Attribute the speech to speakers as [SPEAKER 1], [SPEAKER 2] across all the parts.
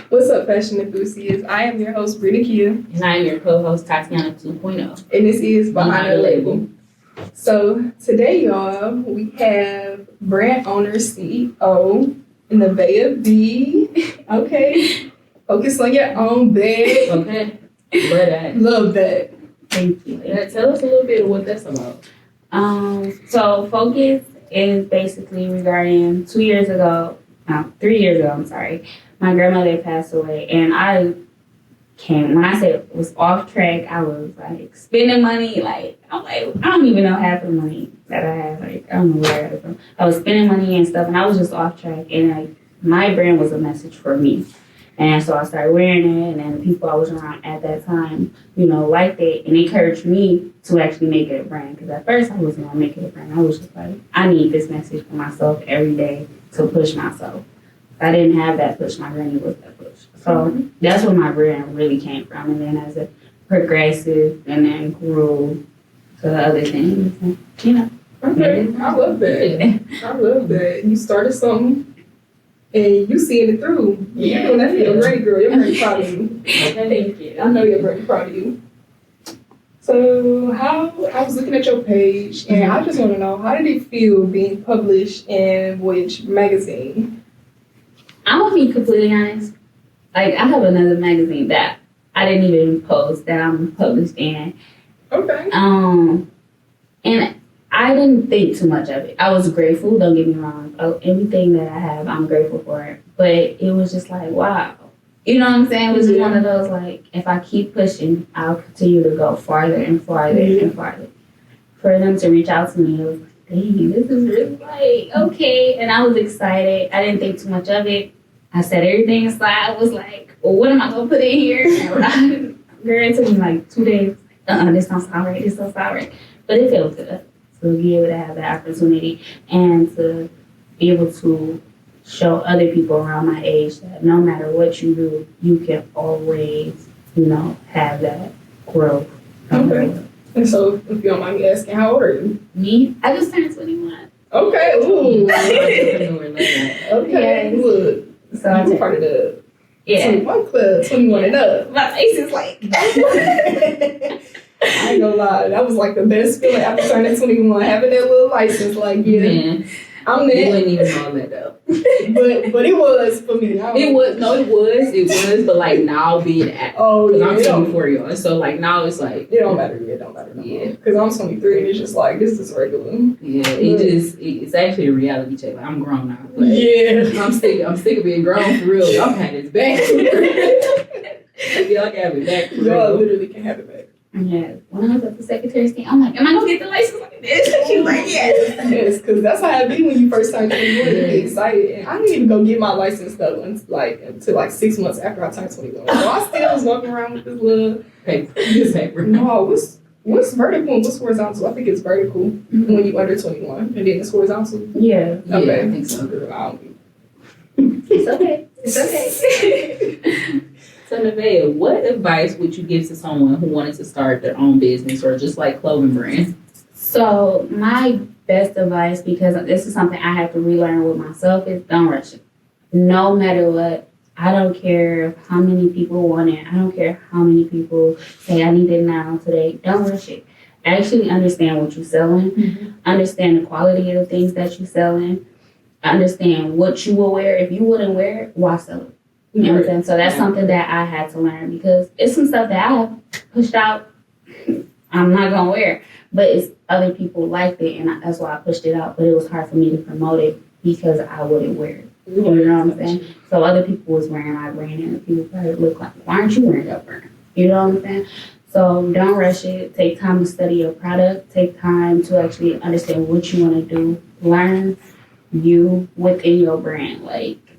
[SPEAKER 1] What's up, fashion enthusiasts? I am your host, Bre Nikeya.
[SPEAKER 2] And I'm your co-host, Tatiyana 2.0.
[SPEAKER 1] And this is Behind the Label. So today, y'all, we have brand owner, CEO, Nevaeha B. Okay. Focus on your own bag.
[SPEAKER 2] Okay. Love that.
[SPEAKER 1] Love that.
[SPEAKER 2] Thank you. Tell us a little bit of what that's about. So Focus is basically regarding 3 years ago, my grandmother passed away, and when I said it was off track, I was like spending money, I don't even know half the money that I have, I don't know where I got it from. I was spending money and stuff, and I was just off track, and my brand was a message for me. And so I started wearing it, and then the people I was around at that time, liked it and encouraged me to actually make it a brand. Because at first I wasn't going to make it a brand. I was just like, I need this message for myself every day to push myself. If I didn't have that push, my granny was that push. So that's where my brand really came from. And then as it progressive and then grew to the other things,
[SPEAKER 1] Okay, I love that. I love that. You started something. And you seeing it through.
[SPEAKER 2] Yeah.
[SPEAKER 1] You're doing that for your granny, girl. You're very proud of you.
[SPEAKER 2] Okay, thank you.
[SPEAKER 1] I know you're very proud of you. So I was looking at your page, and I just want to know, how did it feel being published in Voyage magazine?
[SPEAKER 2] I'm going to be completely honest. I have another magazine that I didn't even post that I'm published in.
[SPEAKER 1] Okay.
[SPEAKER 2] And I didn't think too much of it. I was grateful, don't get me wrong. Everything that I have, I'm grateful for it. But it was just like, wow. You know what I'm saying? It was just one of those, if I keep pushing, I'll continue to go farther and farther and farther. For them to reach out to me, it was like, dang, this is really okay. And I was excited. I didn't think too much of it. I set everything aside. I was like, well, what am I going to put in here? Girl, it took me 2 days. This don't sound right. This don't sound right. But it felt good. To be able to have that opportunity and to be able to show other people around my age that no matter what you do, you can always, have that growth.
[SPEAKER 1] Okay. And so, if you don't mind me asking, how old are you?
[SPEAKER 2] Me? I just turned 21.
[SPEAKER 1] Okay. Ooh. Okay.
[SPEAKER 2] Yes.
[SPEAKER 1] Look. So I'm part of the 21 club, 21 and up.
[SPEAKER 2] My face is
[SPEAKER 1] I ain't gonna lie, that was the best feeling after turning 21, having that little license. I'm there.
[SPEAKER 2] You wouldn't even know that though.
[SPEAKER 1] but it was for me.
[SPEAKER 2] It was, but now being at, because I'm 24 y'all, so now it's
[SPEAKER 1] it don't matter. It don't matter no more. Because I'm 23 and it's just this is regular.
[SPEAKER 2] Yeah, it's actually a reality check. I'm grown now. I'm sick of being grown for real. Y'all can have this back. Y'all can have it back for real.
[SPEAKER 1] Y'all literally can have it back.
[SPEAKER 2] Yeah, when I was at the Secretary of State, I'm like, am I gonna get the license like this? She was like, yes.
[SPEAKER 1] Yes, because that's how it be when you first turn 21. You get excited. And I didn't even go get my license though until 6 months after I turned 21. So I still was walking around with this little
[SPEAKER 2] paper.
[SPEAKER 1] No, what's vertical and what's horizontal? I think it's vertical when you under 21, and then it's horizontal.
[SPEAKER 2] Yeah.
[SPEAKER 1] Okay.
[SPEAKER 2] Yeah, I think so. It's okay. So Nevaeha, what advice would you give to someone who wanted to start their own business or just clothing brand? So my best advice, because this is something I have to relearn with myself, is don't rush it. No matter what, I don't care how many people want it. I don't care how many people say I need it now, today. Don't rush it. Actually understand what you're selling. Mm-hmm. Understand the quality of the things that you're selling. Understand what you will wear. If you wouldn't wear it, why sell it? You know what I'm saying? So that's something that I had to learn, because it's some stuff that I have pushed out. I'm not going to wear, but it's other people liked it, and that's why I pushed it out. But it was hard for me to promote it because I wouldn't wear it. You know what I'm saying? So other people was wearing my brand, and people probably look like, why aren't you wearing your brand? You know what I'm saying? So don't rush it. Take time to study your product. Take time to actually understand what you want to do. Learn you within your brand.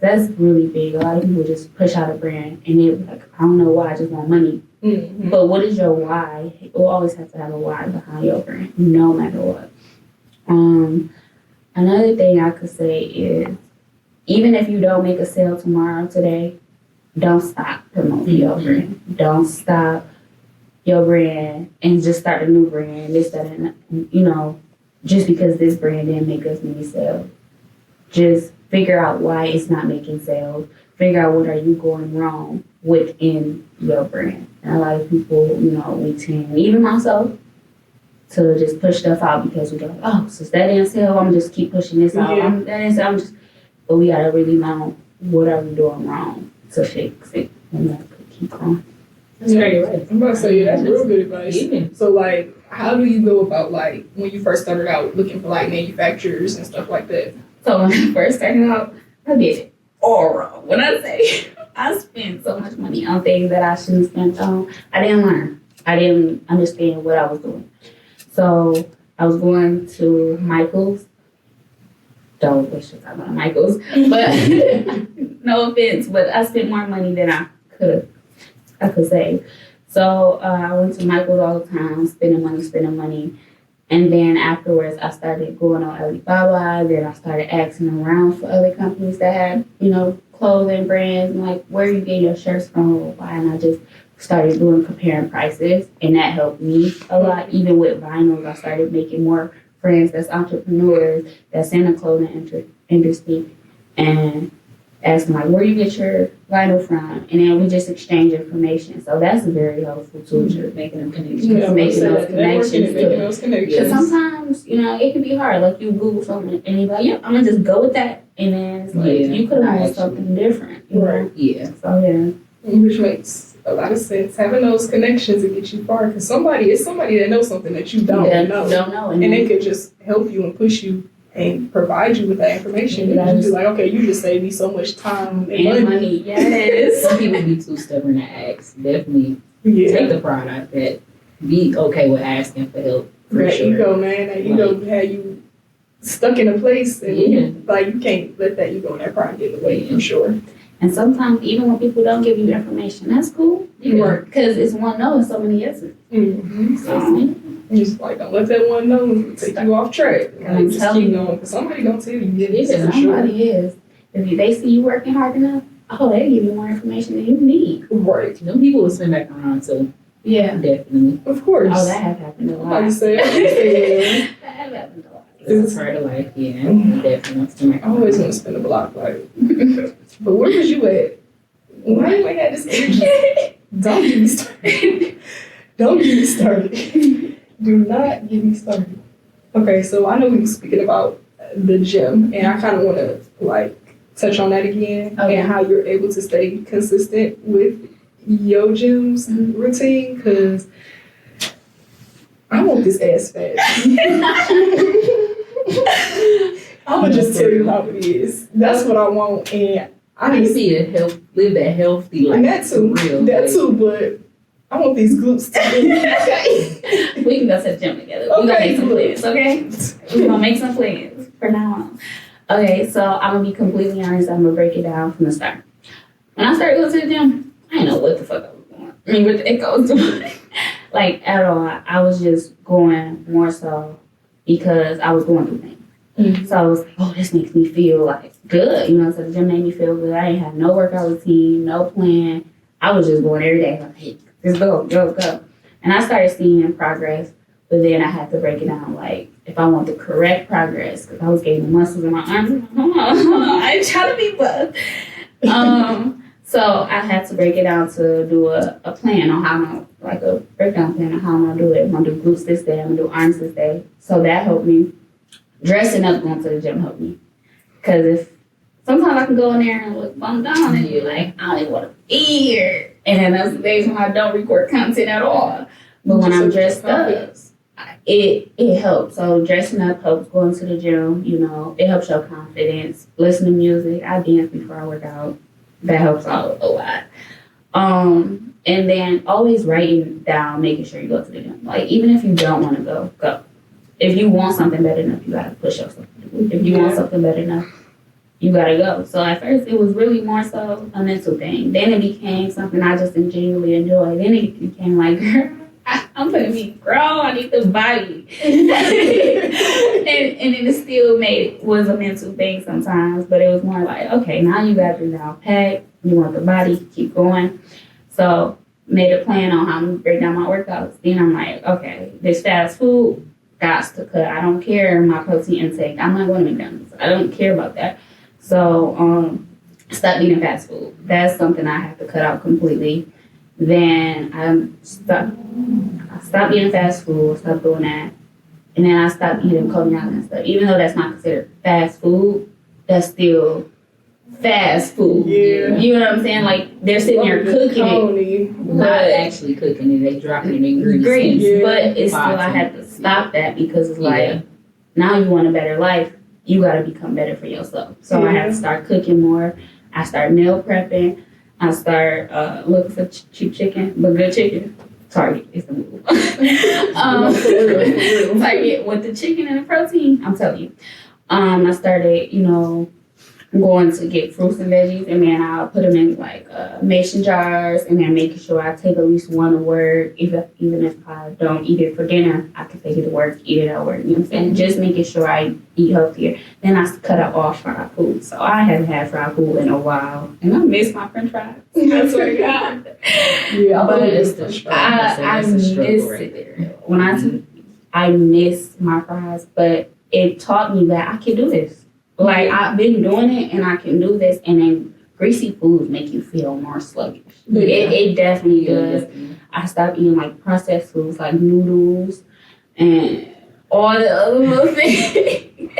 [SPEAKER 2] That's really big. A lot of people just push out a brand and they're I don't know why, I just want money. Mm-hmm. But what is your why? You'll always have to have a why behind your brand, no matter what. Another thing I could say is, even if you don't make a sale tomorrow, today, don't stop promoting your brand. Don't stop your brand and just start a new brand. This, that, and just because this brand didn't make as many sales. Just figure out why it's not making sales. figure out what are you going wrong within your brand. And a lot of people, we tend, even myself, to just push stuff out because we go, oh, since that didn't sell, I'm just keep pushing this out.
[SPEAKER 1] Yeah.
[SPEAKER 2] That didn't sell, but we gotta really know what are we doing wrong to fix it and keep going.
[SPEAKER 1] That's great advice. I'm about to say, that's real good advice. Yeah. So, like, how do you go about, like, when you first started out looking for, like, manufacturers and stuff like that?
[SPEAKER 2] So, when I first started out, I did it all wrong. When I say I spent so much money on things that I shouldn't spend on, I didn't learn. I didn't understand what I was doing. So, I was going to Michael's. Don't wish I was Michael's. But, no offense, but I spent more money than I could say. So I went to Michael's all the time, spending money. And then afterwards, I started going on Alibaba. Then I started asking around for other companies that had, clothing brands, and like, where you get your shirts from, why? And I just started comparing prices. And that helped me a lot. Even with vinyls, I started making more friends that's entrepreneurs, that's in the clothing industry. And asking like, where you get your vinyl from, and then we just exchange information. So that's very helpful too, just making them connections, making those connections. Because sometimes, it can be hard. Like you Google something and you're like, yeah, I'm gonna just go with that, and then it's like you could have done something different,
[SPEAKER 1] right?
[SPEAKER 2] Yeah. So yeah,
[SPEAKER 1] which makes a lot of sense. Having those connections to get you far, because somebody that knows something that you don't know, and they could just help you and push you and provide you with that information. You just be like, okay, you just saved me so much time and money.
[SPEAKER 2] Yes.
[SPEAKER 3] Some people be too stubborn to ask. Definitely take the pride out of that. Be okay with asking for help.
[SPEAKER 1] That ego, man. That ego had you stuck in a place, and you can't let that ego and that pride get in the way, for sure.
[SPEAKER 2] And sometimes, even when people don't give you information, that's cool. Because it's one no and so many yeses.
[SPEAKER 1] Mm-hmm. So, just like, don't let that one know take you off track.
[SPEAKER 2] I'm
[SPEAKER 1] just
[SPEAKER 2] telling
[SPEAKER 1] keep
[SPEAKER 2] you.
[SPEAKER 1] going. Because somebody gonna tell you.
[SPEAKER 2] Somebody is. If they see you working hard enough, they give you more information than you need.
[SPEAKER 1] Right.
[SPEAKER 3] Them people will spin back around too.
[SPEAKER 2] Yeah.
[SPEAKER 3] Definitely.
[SPEAKER 1] Of course.
[SPEAKER 2] Oh, that has happened a lot.
[SPEAKER 1] I say
[SPEAKER 2] that has happened a lot.
[SPEAKER 3] It's part of life, definitely.
[SPEAKER 1] I always want to spin a block, like. But where was you at? Why you ain't had this energy? Don't get me started. Don't get me started. Do not get me started. Okay, so I know we were speaking about the gym, and I kind of want to touch on that again, and how you're able to stay consistent with your gym's routine, because I want this ass fat. I'm gonna just tell you how it is. That's what I want, and I need to
[SPEAKER 3] see live that healthy life.
[SPEAKER 1] And that too, but I want these glutes to be okay.
[SPEAKER 2] We can go to the gym together. We're gonna make some plans, okay? We're gonna make some plans for now on. Okay, so I'm gonna be completely honest. I'm gonna break it down from the start. When I started going to the gym, I didn't know what the fuck I was doing. I mean, what the heck I was doing. At all. I was just going more so because I was going through things. Mm-hmm. So I was like, this makes me feel good. So the gym made me feel good. I didn't have no workout routine, no plan. I was just going every day, hey, let's go. And I started seeing progress, but then I had to break it down, if I want the correct progress, because I was gaining muscles in my arms. Hold on. I ain't trying to be buff. So I had to break it down to do a plan on how I'm going to, a breakdown plan on how I'm going to do it. I'm going to do glutes this day. I'm going to do arms this day. So that helped me. Dressing up going to the gym helped me. Because if sometimes I can go in there and look bummed down and you're like, I don't even want to be here. And then those days when I don't record content at all. But when I'm dressed up, it helps. So dressing up helps going to the gym. It helps your confidence. Listen to music. I dance before I work out. That helps out a lot. And then always writing down, making sure you go to the gym. Even if you don't want to go. If you want something better enough, you gotta push yourself to do it. If you want something better enough, you gotta go. So at first it was really more so a mental thing. Then it became something I just genuinely enjoy. Then it became girl, I'm gonna be grown. I need the body. and then it still was a mental thing sometimes, but it was more okay, now you got this down packed. You want the body, keep going. So made a plan on how I'm gonna break down my workouts. Then I'm okay, this fast food got to cut. I don't care my protein intake. I'm not going to McDonald's. I don't care about that. So Stop eating fast food. That's something I have to cut out completely. Then I stopped eating fast food, stopped doing that. And then I stopped eating cognac and stuff. Even though that's not considered fast food, that's still fast food.
[SPEAKER 1] Yeah.
[SPEAKER 2] You know what I'm saying? Like, they're sitting there cooking it.
[SPEAKER 3] Not actually cooking it, they dropping it in ingredients.
[SPEAKER 1] Yeah.
[SPEAKER 2] But it's still, I had to stop that because it's like,
[SPEAKER 3] Yeah.
[SPEAKER 2] now you want a better life, you got to become better for yourself. So I had to start cooking more. I start meal prepping. I start looking for cheap chicken, but good chicken. Target is the move. Target with the chicken and the protein, I'm telling you. I started, going to get fruits and veggies, and then I'll put them in like mason jars, and then making sure I take at least one to work. Even if I don't eat it for dinner, I can take it to work, eat it at work. You know what I'm saying? Just making sure I eat healthier. Then I cut out all fried food. So I haven't had fried food in a while, and I miss my French fries. I swear to God.
[SPEAKER 1] Yeah,
[SPEAKER 2] but
[SPEAKER 3] I
[SPEAKER 2] miss
[SPEAKER 3] right there.
[SPEAKER 2] when I miss my fries, but it taught me that I can do this. Like, I've been doing it, and I can do this, and then greasy foods make you feel more sluggish.
[SPEAKER 1] Yeah.
[SPEAKER 2] It definitely does.
[SPEAKER 3] Definitely.
[SPEAKER 2] I stopped eating, like, processed foods, like noodles, and all the other little things.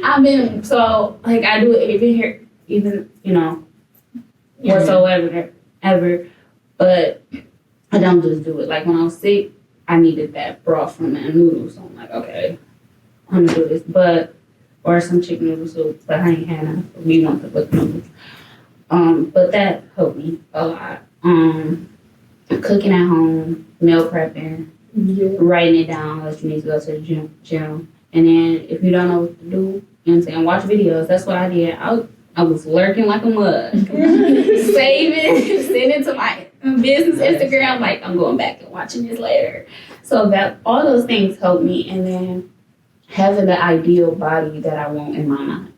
[SPEAKER 2] I've been, so, like, I do it even whatsoever, ever, but I don't just do it. Like, when I was sick, I needed that broth from the noodles, so I'm like, okay, I'm gonna do this, or some chicken noodle soup, but I ain't had enough. We want the book noodles. But that helped me a lot. Cooking at home, meal prepping, writing it down, unless you need to go to the gym. And then if you don't know what to do, you know what I'm saying, watch videos. That's what I did. I was lurking like a mug. Saving, sending to my business Instagram, like, I'm going back and watching this later. So that all those things helped me. And then having the ideal body that I want in my mind.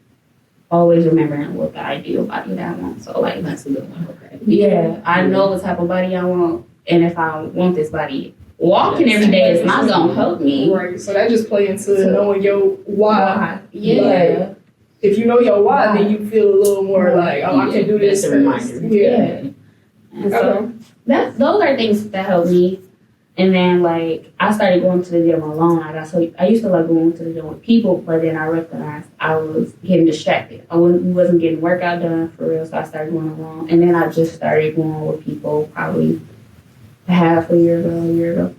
[SPEAKER 2] Always remembering what the ideal body that I want. So, like,
[SPEAKER 3] That's a good one. Okay.
[SPEAKER 2] yeah, I know what type of body I want. And if I want this body, walking every day is not going to help me.
[SPEAKER 1] Right. So that just play into knowing your why.
[SPEAKER 2] Yeah.
[SPEAKER 1] Like, if you know your why, then you feel a little more like, oh, I can do this.
[SPEAKER 3] That's a reminder.
[SPEAKER 2] Yeah. And so those are things that help me. And then, like, I started going to the gym alone. I used to like going to the gym with people, but then I recognized I was getting distracted. I wasn't getting workout done for real, so I started going alone. And then I just started going with people probably a year ago.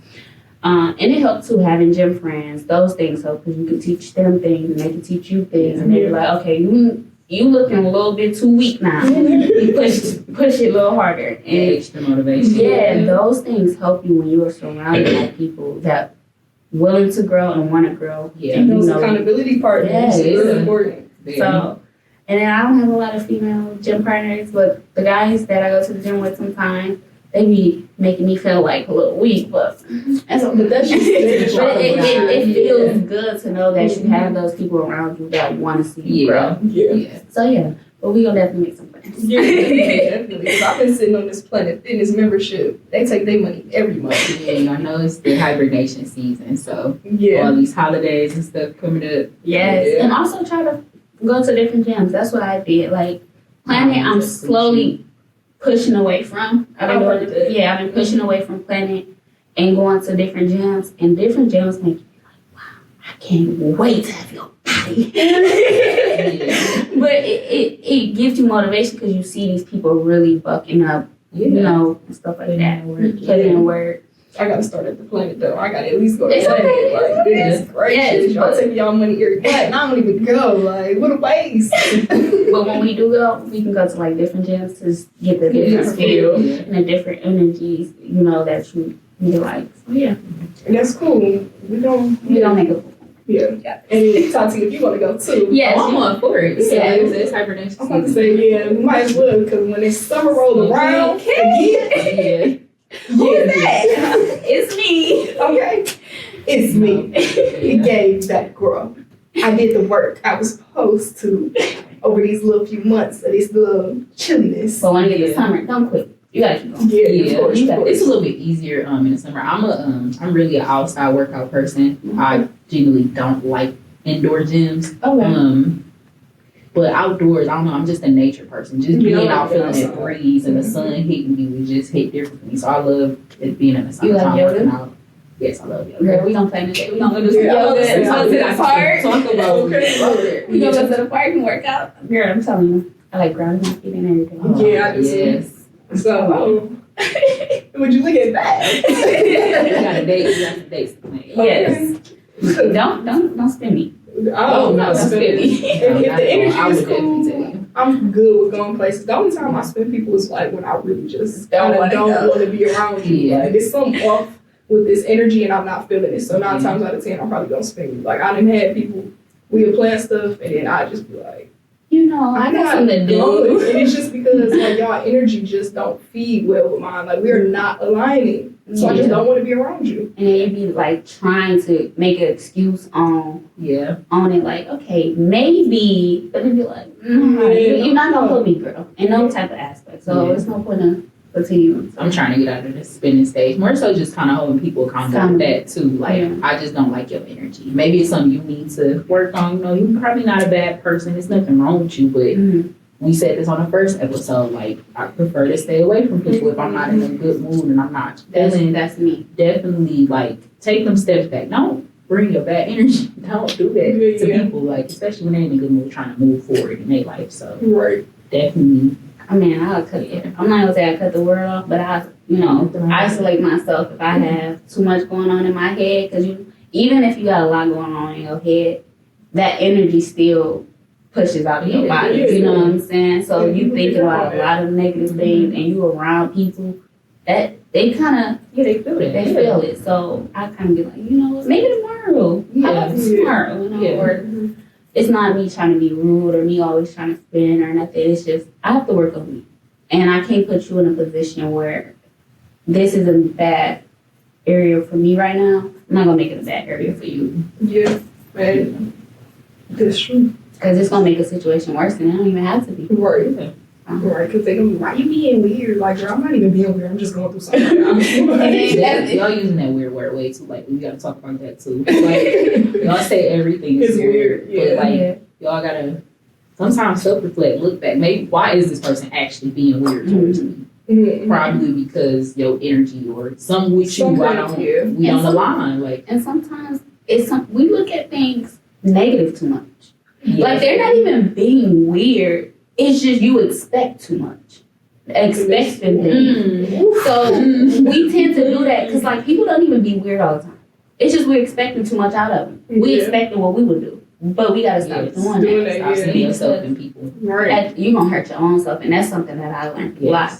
[SPEAKER 2] And it helped too, having gym friends. Those things help because you can teach them things and they can teach you things. And they're like, okay, you looking a little bit too weak now. You push it a little harder. And
[SPEAKER 3] Extra motivation.
[SPEAKER 2] yeah, those things help you when you are surrounded by people that willing to grow and want to grow.
[SPEAKER 3] Yeah.
[SPEAKER 1] And those accountability partners is really important.
[SPEAKER 2] So, and then I don't have a lot of female gym partners, but the guys that I go to the gym with sometimes, they be making me feel like a little weak, but that's okay.
[SPEAKER 1] But
[SPEAKER 2] it feels good to know that you have those people around you that want to see you grow.
[SPEAKER 1] Yeah.
[SPEAKER 2] So yeah, but we gonna definitely make some friends.
[SPEAKER 1] Yeah, definitely. Because I've been sitting on this Planet Fitness membership. They take their money every month.
[SPEAKER 3] Yeah, I know it's the hibernation season, so
[SPEAKER 1] Yeah.
[SPEAKER 3] all these holidays and stuff coming up.
[SPEAKER 2] Yes,
[SPEAKER 1] Yeah.
[SPEAKER 2] and also try to go to different gyms. That's what I did. Like Planet, I'm slowly pushing away from. I've been pushing away from Planet and going to different gyms. And different gyms make you like, wow, I can't wait to have your body. But it gives you motivation because you see these people really bucking up, and stuff like that. Putting in work.
[SPEAKER 1] I gotta start at the Planet though. I gotta at least go to
[SPEAKER 2] It's
[SPEAKER 1] Planet.
[SPEAKER 2] okay,
[SPEAKER 1] Like,
[SPEAKER 2] it's okay.
[SPEAKER 1] this gracious. Y'all take y'all money every month, and I don't even go. Like, what a waste.
[SPEAKER 2] But when we do go, we can go to like different gyms to get the different feel and the different energies, that you like. So yeah,
[SPEAKER 1] And that's cool. We don't
[SPEAKER 2] make a
[SPEAKER 1] yeah. And Tati, if you want to go too.
[SPEAKER 2] yes.
[SPEAKER 3] I'm on for it.
[SPEAKER 1] Yeah.
[SPEAKER 3] It's hibernation
[SPEAKER 1] I'm about to
[SPEAKER 3] season.
[SPEAKER 1] say, yeah, we might as well, because when it's summer rolls around,
[SPEAKER 3] Yeah.
[SPEAKER 1] who's that?
[SPEAKER 2] It's me.
[SPEAKER 1] Okay, it's me. He gave that girl. I did the work I was supposed to over these little few months of this little chilliness.
[SPEAKER 2] But when you get the summer, don't quit. You gotta keep going.
[SPEAKER 1] Yeah, of course.
[SPEAKER 3] It's a little bit easier in the summer. I'm really an outside workout person. I genuinely don't like indoor gyms.
[SPEAKER 2] Okay. But outdoors, I don't know, I'm just a nature person. Just being out feeling that breeze and the sun hitting you, it just hit different for me. So I love it being in the summertime working out. Yes, I love yoga.
[SPEAKER 3] Girl, we don't plan today. We don't go do some yoga. Talk to the park.
[SPEAKER 2] Talk about
[SPEAKER 3] We go to the park and work out. Girl, I'm telling you, I like grounding my feet and everything.
[SPEAKER 1] Yeah, I do
[SPEAKER 2] yes.
[SPEAKER 1] So, would you look at that?
[SPEAKER 2] You got a date. You got some dates to make.
[SPEAKER 3] Yes. Don't spin me.
[SPEAKER 1] Oh, no,
[SPEAKER 3] spin me.
[SPEAKER 1] If the energy
[SPEAKER 2] I would
[SPEAKER 1] is
[SPEAKER 2] definitely tell
[SPEAKER 1] cool,
[SPEAKER 2] you.
[SPEAKER 1] I'm good with going places. The only time I spend people is like when I really just don't want to be around you.
[SPEAKER 2] Yeah.
[SPEAKER 1] Like, there's something off with this energy and I'm not feeling it. So 9 times out of 10, I'm probably gonna spend you. Like I done had people, we would plan stuff and then I just be like,
[SPEAKER 3] You know, I got something to do.
[SPEAKER 1] And it's just because like y'all energy just don't feed well with mine. Like we're not aligning. So I just don't want to be around you.
[SPEAKER 3] And then you be like trying to make an excuse on it, like, okay, maybe, but then be like, you're not gonna put me, girl, in no type of aspect. So it's no point in continuing.
[SPEAKER 2] I'm trying to get out of this spinning stage. More so just kind of holding people accountable with that too. Like, I just don't like your energy. Maybe it's something you need to work on. You know, you're probably not a bad person. There's nothing wrong with you, but we said this on the first episode. Like, I prefer to stay away from people if I'm not in a good mood and I'm not feeling.
[SPEAKER 3] That's me.
[SPEAKER 2] Definitely, like, take them steps back. Don't bring your bad energy. Don't do that to people. Like, especially when they're in a good mood, trying to move forward in their life. So, definitely.
[SPEAKER 3] I mean, I'll cut it. I'm not gonna say I cut the world off, but I, isolate myself if I have too much going on in my head. Because even if you got a lot going on in your head, that energy still pushes out of your body. You know what I'm saying? So you thinking about a lot of negative things, and you around people that they kind of
[SPEAKER 2] they feel it.
[SPEAKER 3] They feel it. So I kind of be like, you know what? Maybe tomorrow. How about tomorrow? You know, or it's not me trying to be rude or me always trying to spin or nothing. It's just I have to work on me, and I can't put you in a position where this is a bad area for me right now. I'm not gonna make it a bad area for you.
[SPEAKER 1] Yeah, man, that's true.
[SPEAKER 3] Because it's gonna make a situation worse, and it don't even have to be.
[SPEAKER 1] Right. Right, because they gonna be, why you being weird? Like, girl, I'm not even being weird. I'm just going through something.
[SPEAKER 2] Y'all using that weird word way too. Like, we gotta talk about that too. Like, y'all say everything is weird, but like, y'all gotta sometimes self-reflect, look back. Maybe why is this person actually being weird towards me? Probably because your energy or some with you, we don't align. Like,
[SPEAKER 3] and sometimes we look at things negative too much. Like, they're not even being weird. It's just you expect too much. Expecting things. So we tend to do that because, like, people don't even be weird all the time. It's just we're expecting too much out of them. We expecting what we would do. But we got to stop doing that.
[SPEAKER 2] Stop seeing yourself in people.
[SPEAKER 1] Right.
[SPEAKER 3] You're going to hurt your own self. And that's something that I learned a lot.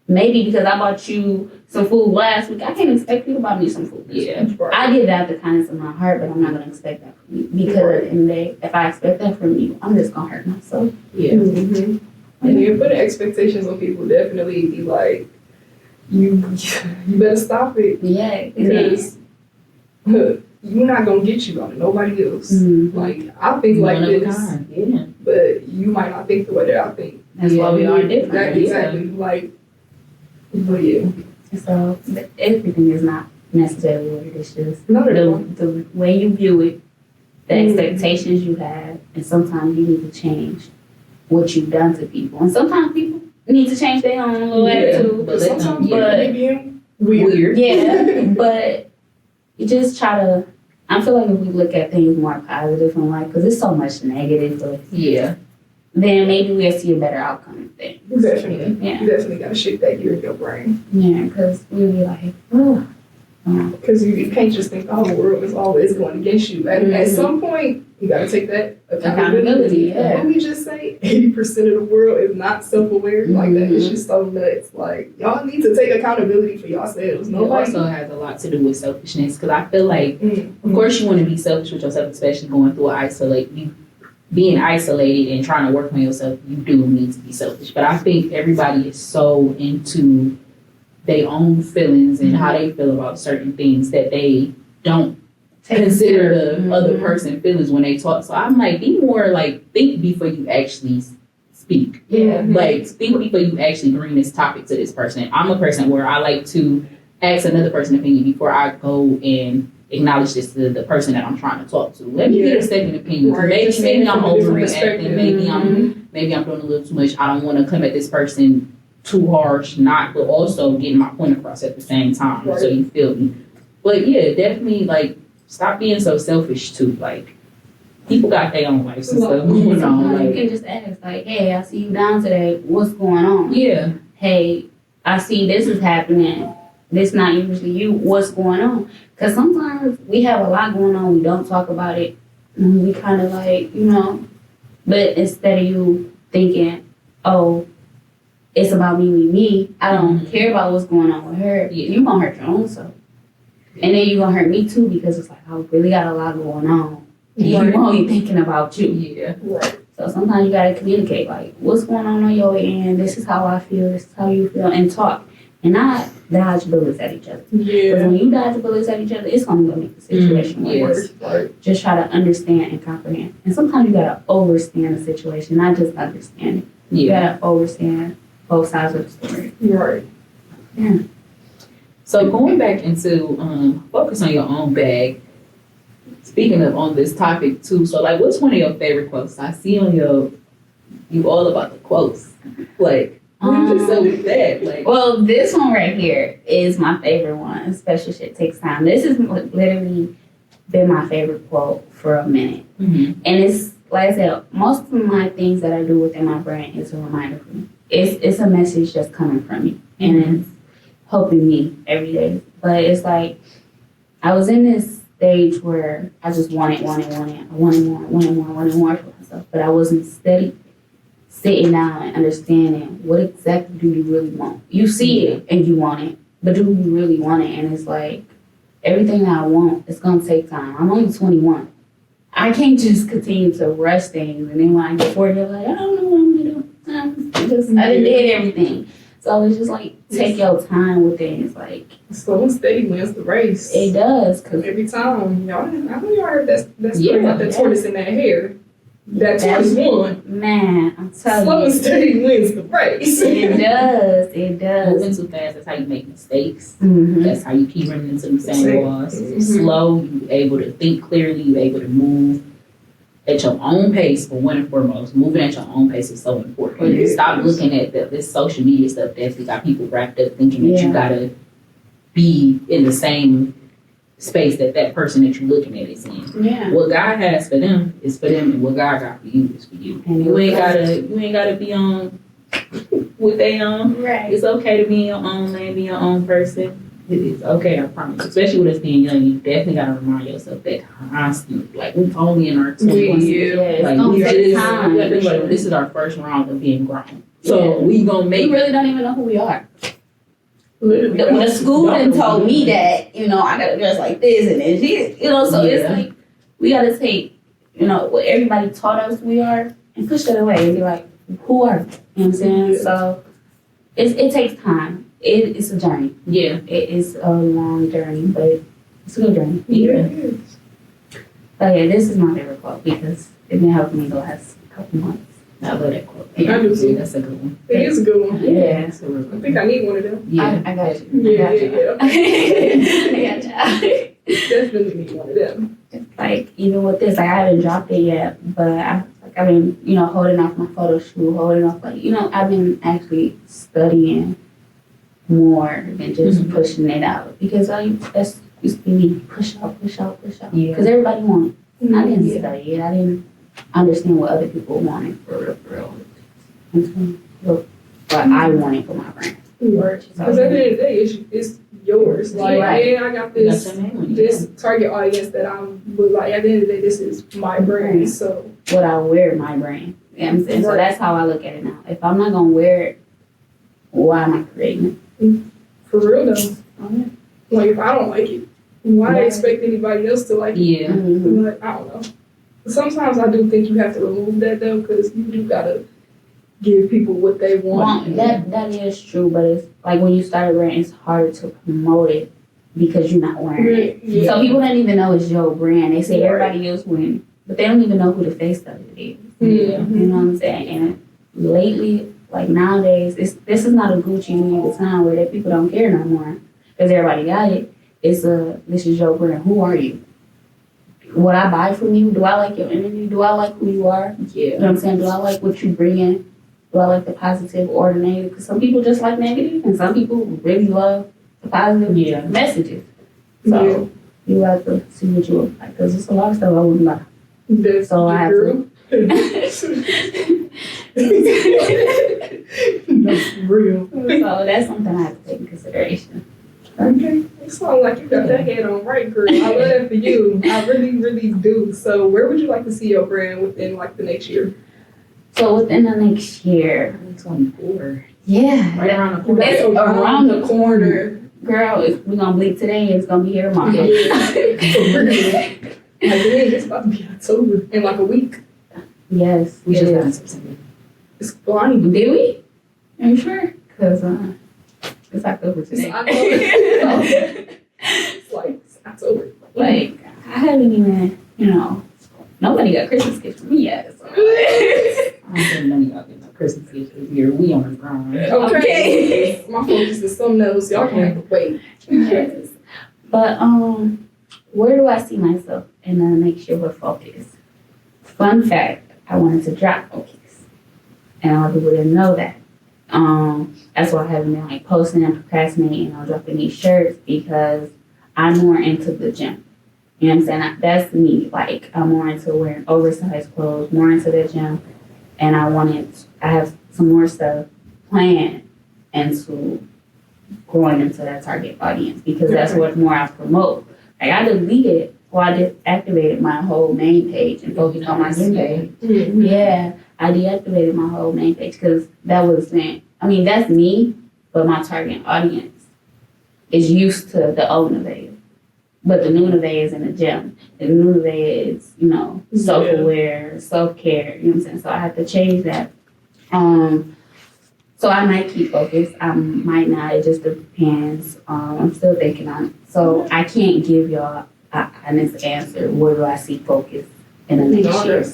[SPEAKER 3] Maybe because I bought you some food last week, I can't expect you to buy me some food. I did that out of the kindness of my heart, but I'm not going to expect that from you. Because in the day, if I expect that from you, I'm just going to hurt myself.
[SPEAKER 1] And you put expectations on people, definitely be like, you better stop it.
[SPEAKER 3] Yeah.
[SPEAKER 1] Because you're not going to get you on nobody else. Like, I think like this, but you might not think the way that I think.
[SPEAKER 3] That's why we are different.
[SPEAKER 1] Exactly. Like, but
[SPEAKER 3] so everything is not necessarily what it is. Just the way you view it, the expectations you have, and sometimes you need to change what you've done to people. And sometimes people need to change their own little attitude.
[SPEAKER 1] But sometimes they being weird.
[SPEAKER 3] Yeah, but you just try to. I feel like if we look at things more positive in life, because there's so much negative, then maybe we'll see a better outcome of things.
[SPEAKER 1] Definitely. Yeah. You definitely got to shake that gear in your brain.
[SPEAKER 3] Yeah, because we'll be like, oh.
[SPEAKER 1] Because you can't just think, oh, the world is always going against you. At some point, you got to take that accountability.
[SPEAKER 3] Yeah.
[SPEAKER 1] What we just say, 80% of the world is not self-aware. Like, that is just so nuts. Like, y'all need to take accountability for yourselves.
[SPEAKER 2] It also has a lot to do with selfishness. Because I feel like, of course, you want to be selfish with yourself, especially going through being isolated and trying to work on yourself. You do need to be selfish. But I think everybody is so into their own feelings and how they feel about certain things that they don't consider the other person's feelings when they talk. So I'm like, be more like, think before you actually speak. Like, think before you actually bring this topic to this person. I'm a person where I like to ask another person's opinion before I go and acknowledge this to the person that I'm trying to talk to. Let me get a second opinion.
[SPEAKER 1] Right.
[SPEAKER 2] Maybe I'm overreacting.
[SPEAKER 1] Mm-hmm.
[SPEAKER 2] Maybe I'm doing a little too much. I don't want to come at this person too harsh, but also getting my point across at the same time.
[SPEAKER 1] Right.
[SPEAKER 2] So you feel me. But yeah, definitely like stop being so selfish too. Like people got their own lives and stuff going on.
[SPEAKER 3] Sometimes you
[SPEAKER 2] Like,
[SPEAKER 3] can just ask, like, hey, I see you down today. What's going on?
[SPEAKER 2] yeah.
[SPEAKER 3] Hey, I see this is happening. This not usually you. What's going on? Because sometimes we have a lot going on. We don't talk about it. And we kind of like, but instead of you thinking, oh, it's about me. I don't care about what's going on with her. You're going to hurt your own self. And then you're going to hurt me too because it's like, I really got a lot going on. You only thinking about you.
[SPEAKER 2] Yeah.
[SPEAKER 1] Right.
[SPEAKER 3] So sometimes you gotta communicate, like, what's going on your end? This is how I feel. This is how you feel, and talk, and not dodge bullets at each other.
[SPEAKER 1] Yeah.
[SPEAKER 3] Because when you dodge bullets at each other, it's gonna make the situation worse.
[SPEAKER 1] Right.
[SPEAKER 3] Just try to understand and comprehend. And sometimes you gotta overstand the situation, not just understand it. You gotta overstand both sides of the story.
[SPEAKER 1] Right.
[SPEAKER 3] Yeah.
[SPEAKER 2] So going back into focus on your own bag. Speaking of on this topic too, so like, what's one of your favorite quotes? I see on you all about the quotes. Like, what you just said with that? Like,
[SPEAKER 3] well, this one right here is my favorite one. Special shit takes time. This has literally been my favorite quote for a minute, and it's like I said, most of my things that I do within my brand is a reminder for me. It's a message that's coming from me, and it's helping me every day. But it's like I was in this stage where I just wanted more for myself, but I wasn't steady sitting down and understanding what exactly do you really want. You see it and you want it, but do you really want it? And it's like everything that I want, it's gonna take time. I'm only 21. I can't just continue to rush things, and then when I get 40, I'm like, I don't know what I'm gonna do. I done did everything. So it's just like, take your time with it. It's like,
[SPEAKER 1] slow and steady wins the race.
[SPEAKER 3] It does. Cause
[SPEAKER 1] every time, I know y'all heard that story about that tortoise in that hair. That tortoise won.
[SPEAKER 3] Man, I'm telling
[SPEAKER 1] slow
[SPEAKER 3] you.
[SPEAKER 1] and steady wins the race.
[SPEAKER 3] It does. It does.
[SPEAKER 2] Moving too fast, that's how you make mistakes.
[SPEAKER 3] Mm-hmm.
[SPEAKER 2] That's how you keep running into the same walls. Slow, you able to think clearly, you able to move at your own pace, for one and foremost. Moving at your own pace is so important.
[SPEAKER 1] Yeah.
[SPEAKER 2] Stop looking at this social media stuff that's got people wrapped up thinking that you gotta be in the same space that person that you're looking at is in.
[SPEAKER 3] Yeah.
[SPEAKER 2] What God has for them is for them, and what God got for you is for you.
[SPEAKER 3] And
[SPEAKER 2] You ain't gotta be on what they on.
[SPEAKER 3] Right.
[SPEAKER 2] It's okay to be in your own lane, be your own person. It is okay, I promise. Especially with us being young, you definitely gotta remind yourself that constantly. Like, we're only in our 20s.
[SPEAKER 3] It's
[SPEAKER 2] Like,
[SPEAKER 3] gonna take time.
[SPEAKER 2] This is our first round of being grown. So we gonna make.
[SPEAKER 3] We really don't even know who we are.
[SPEAKER 1] Literally.
[SPEAKER 3] The school done told me that, I gotta dress like this and then she, so it's like, we gotta take, what everybody taught us we are and push that away and be like, who are we? You know what I'm saying? So it takes time. It's a journey.
[SPEAKER 2] Yeah.
[SPEAKER 3] It is a long journey, but it's a good journey.
[SPEAKER 1] Yeah.
[SPEAKER 3] But yeah, this is my favorite quote because it's been helping me the last couple months.
[SPEAKER 2] I love that quote.
[SPEAKER 1] I do too.
[SPEAKER 2] That's a good one.
[SPEAKER 1] It is a good one.
[SPEAKER 3] Yeah.
[SPEAKER 1] I think I need one of them.
[SPEAKER 2] Yeah.
[SPEAKER 3] I got you.
[SPEAKER 1] Yeah.
[SPEAKER 3] I got you.
[SPEAKER 1] Definitely need one of them.
[SPEAKER 3] Like, even with this, like, I haven't dropped it yet, but I've been, holding off my photo shoot, holding off, I've been actually studying more than just pushing it out because that's used to be me, push out.
[SPEAKER 2] Yeah.
[SPEAKER 3] Because everybody wanted it. I didn't study it. I didn't understand what other people wanted for real. And so, what I wanted for my brand.
[SPEAKER 1] Right. Because at the end of the day, it's yours. Like,
[SPEAKER 3] Right.
[SPEAKER 1] I got this target audience that but like, at the end of the day, this is my brand. So
[SPEAKER 3] what I wear, my brand. You know what I'm saying? So that's how I look at it now. If I'm not gonna wear it, why am I creating it?
[SPEAKER 1] For real though. Like, if I don't like it, why expect anybody else to like it?
[SPEAKER 2] Yeah.
[SPEAKER 3] Mm-hmm.
[SPEAKER 1] Like, I don't know. Sometimes I do think you have to remove that though, because you do gotta give people what they want.
[SPEAKER 3] That is true, but it's like when you start a brand, it's harder to promote it because you're not wearing it.
[SPEAKER 1] Yeah.
[SPEAKER 3] So people don't even know it's your brand. They say everybody else wearing, but they don't even know who the face of it is.
[SPEAKER 1] Yeah.
[SPEAKER 3] You know what I'm saying? And lately, like nowadays, this is not a Gucci Louis Vuitton where that people don't care no more because everybody got it. this is your brand. Who are you? What I buy from you? Do I like your energy? Do I like who you are?
[SPEAKER 2] Yeah.
[SPEAKER 3] You know what I'm saying? Do I like what you bring in? Do I like the positive or the negative? Because some people just like negative, and some people really love the positive messages. So you have to see what you look like, because there's a lot of stuff I wouldn't buy.
[SPEAKER 1] That's
[SPEAKER 3] So I have
[SPEAKER 1] to. That's real.
[SPEAKER 3] So that's something I have to take in consideration.
[SPEAKER 1] Okay. It sounds like you got that head on right, girl. I love that for you. I really, really do. So where would you like to see your brand within like the next year?
[SPEAKER 3] So within the next year,
[SPEAKER 2] 2024.
[SPEAKER 3] yeah,
[SPEAKER 2] Right around the corner.
[SPEAKER 1] That's around the corner.
[SPEAKER 3] Girl, we're gonna blink today and it's gonna be here tomorrow.
[SPEAKER 1] Like, dang, it's about to be October in like a week.
[SPEAKER 3] Yes,
[SPEAKER 2] We
[SPEAKER 3] it
[SPEAKER 2] just got
[SPEAKER 3] is.
[SPEAKER 2] September.
[SPEAKER 1] It's flying.
[SPEAKER 3] Did we? Are you sure? Because it's October
[SPEAKER 1] It's
[SPEAKER 3] today.
[SPEAKER 1] October. It's like it's October.
[SPEAKER 3] Like, I haven't even, nobody got Christmas gifts for me yet. So.
[SPEAKER 2] I don't think none of y'all get no Christmas gift this year. We on the grind.
[SPEAKER 1] Okay. My focus is something else. Y'all can have to wait.
[SPEAKER 3] Yes. But where do I see myself in the next year with focus? Fun fact, I wanted to drop focus. And a lot of people didn't know that. That's why I haven't been like posting and procrastinating on dropping these shirts, because I'm more into the gym. You know what I'm saying? That's me. Like, I'm more into wearing oversized clothes, more into the gym. And I have some more stuff planned into growing into that target audience, because that's what more I promote. Like, I deactivated my whole main page and focused on my gym page.
[SPEAKER 1] Mm-hmm.
[SPEAKER 3] Yeah, I deactivated my whole main page because that was that's me, but my target audience is used to the old Nevaeha. But the new Nevaeha is in the gym. The new Nevaeha is, self-aware, self-care, you know what I'm saying? So I have to change that. So I might keep focused. I might not. It just depends. I'm still thinking on it. So I can't give y'all an honest answer. Where do I see focus in the next year?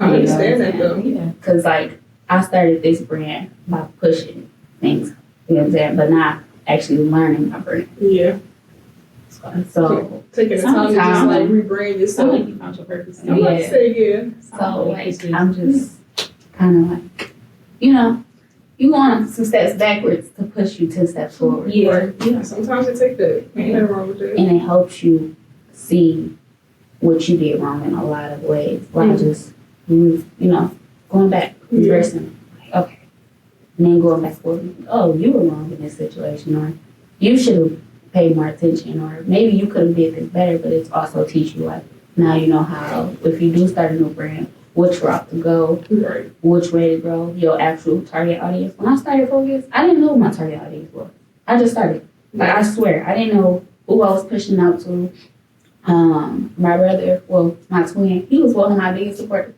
[SPEAKER 1] I understand that though.
[SPEAKER 2] Yeah.
[SPEAKER 3] Because, like, I started this brand by pushing things, you know what I'm saying? But not actually learning my brand.
[SPEAKER 1] Yeah.
[SPEAKER 3] So,
[SPEAKER 1] Taking the time to just like rebrand yourself.
[SPEAKER 2] You found your purpose.
[SPEAKER 1] I'm about to say yeah.
[SPEAKER 3] so like, I'm just kind of like, you want some steps backwards to push you 10 steps forward.
[SPEAKER 2] Yeah.
[SPEAKER 1] Sometimes it takes that. Ain't nothing wrong with that.
[SPEAKER 3] And it helps you see what you did wrong in a lot of ways. While just, going back, reversing. Like, okay. And then going back forward. Oh, you were wrong in this situation. Or you should have paid more attention. Or maybe you could have did this better, but it's also teach you, like, now you know how, if you do start a new brand, which route to go,
[SPEAKER 1] Right.
[SPEAKER 3] which way to grow, your actual target audience. When I started Focus, I didn't know who my target audience was. I just started. Like, I swear, I didn't know who I was pushing out to. My brother, my twin, he was one of my biggest supporters.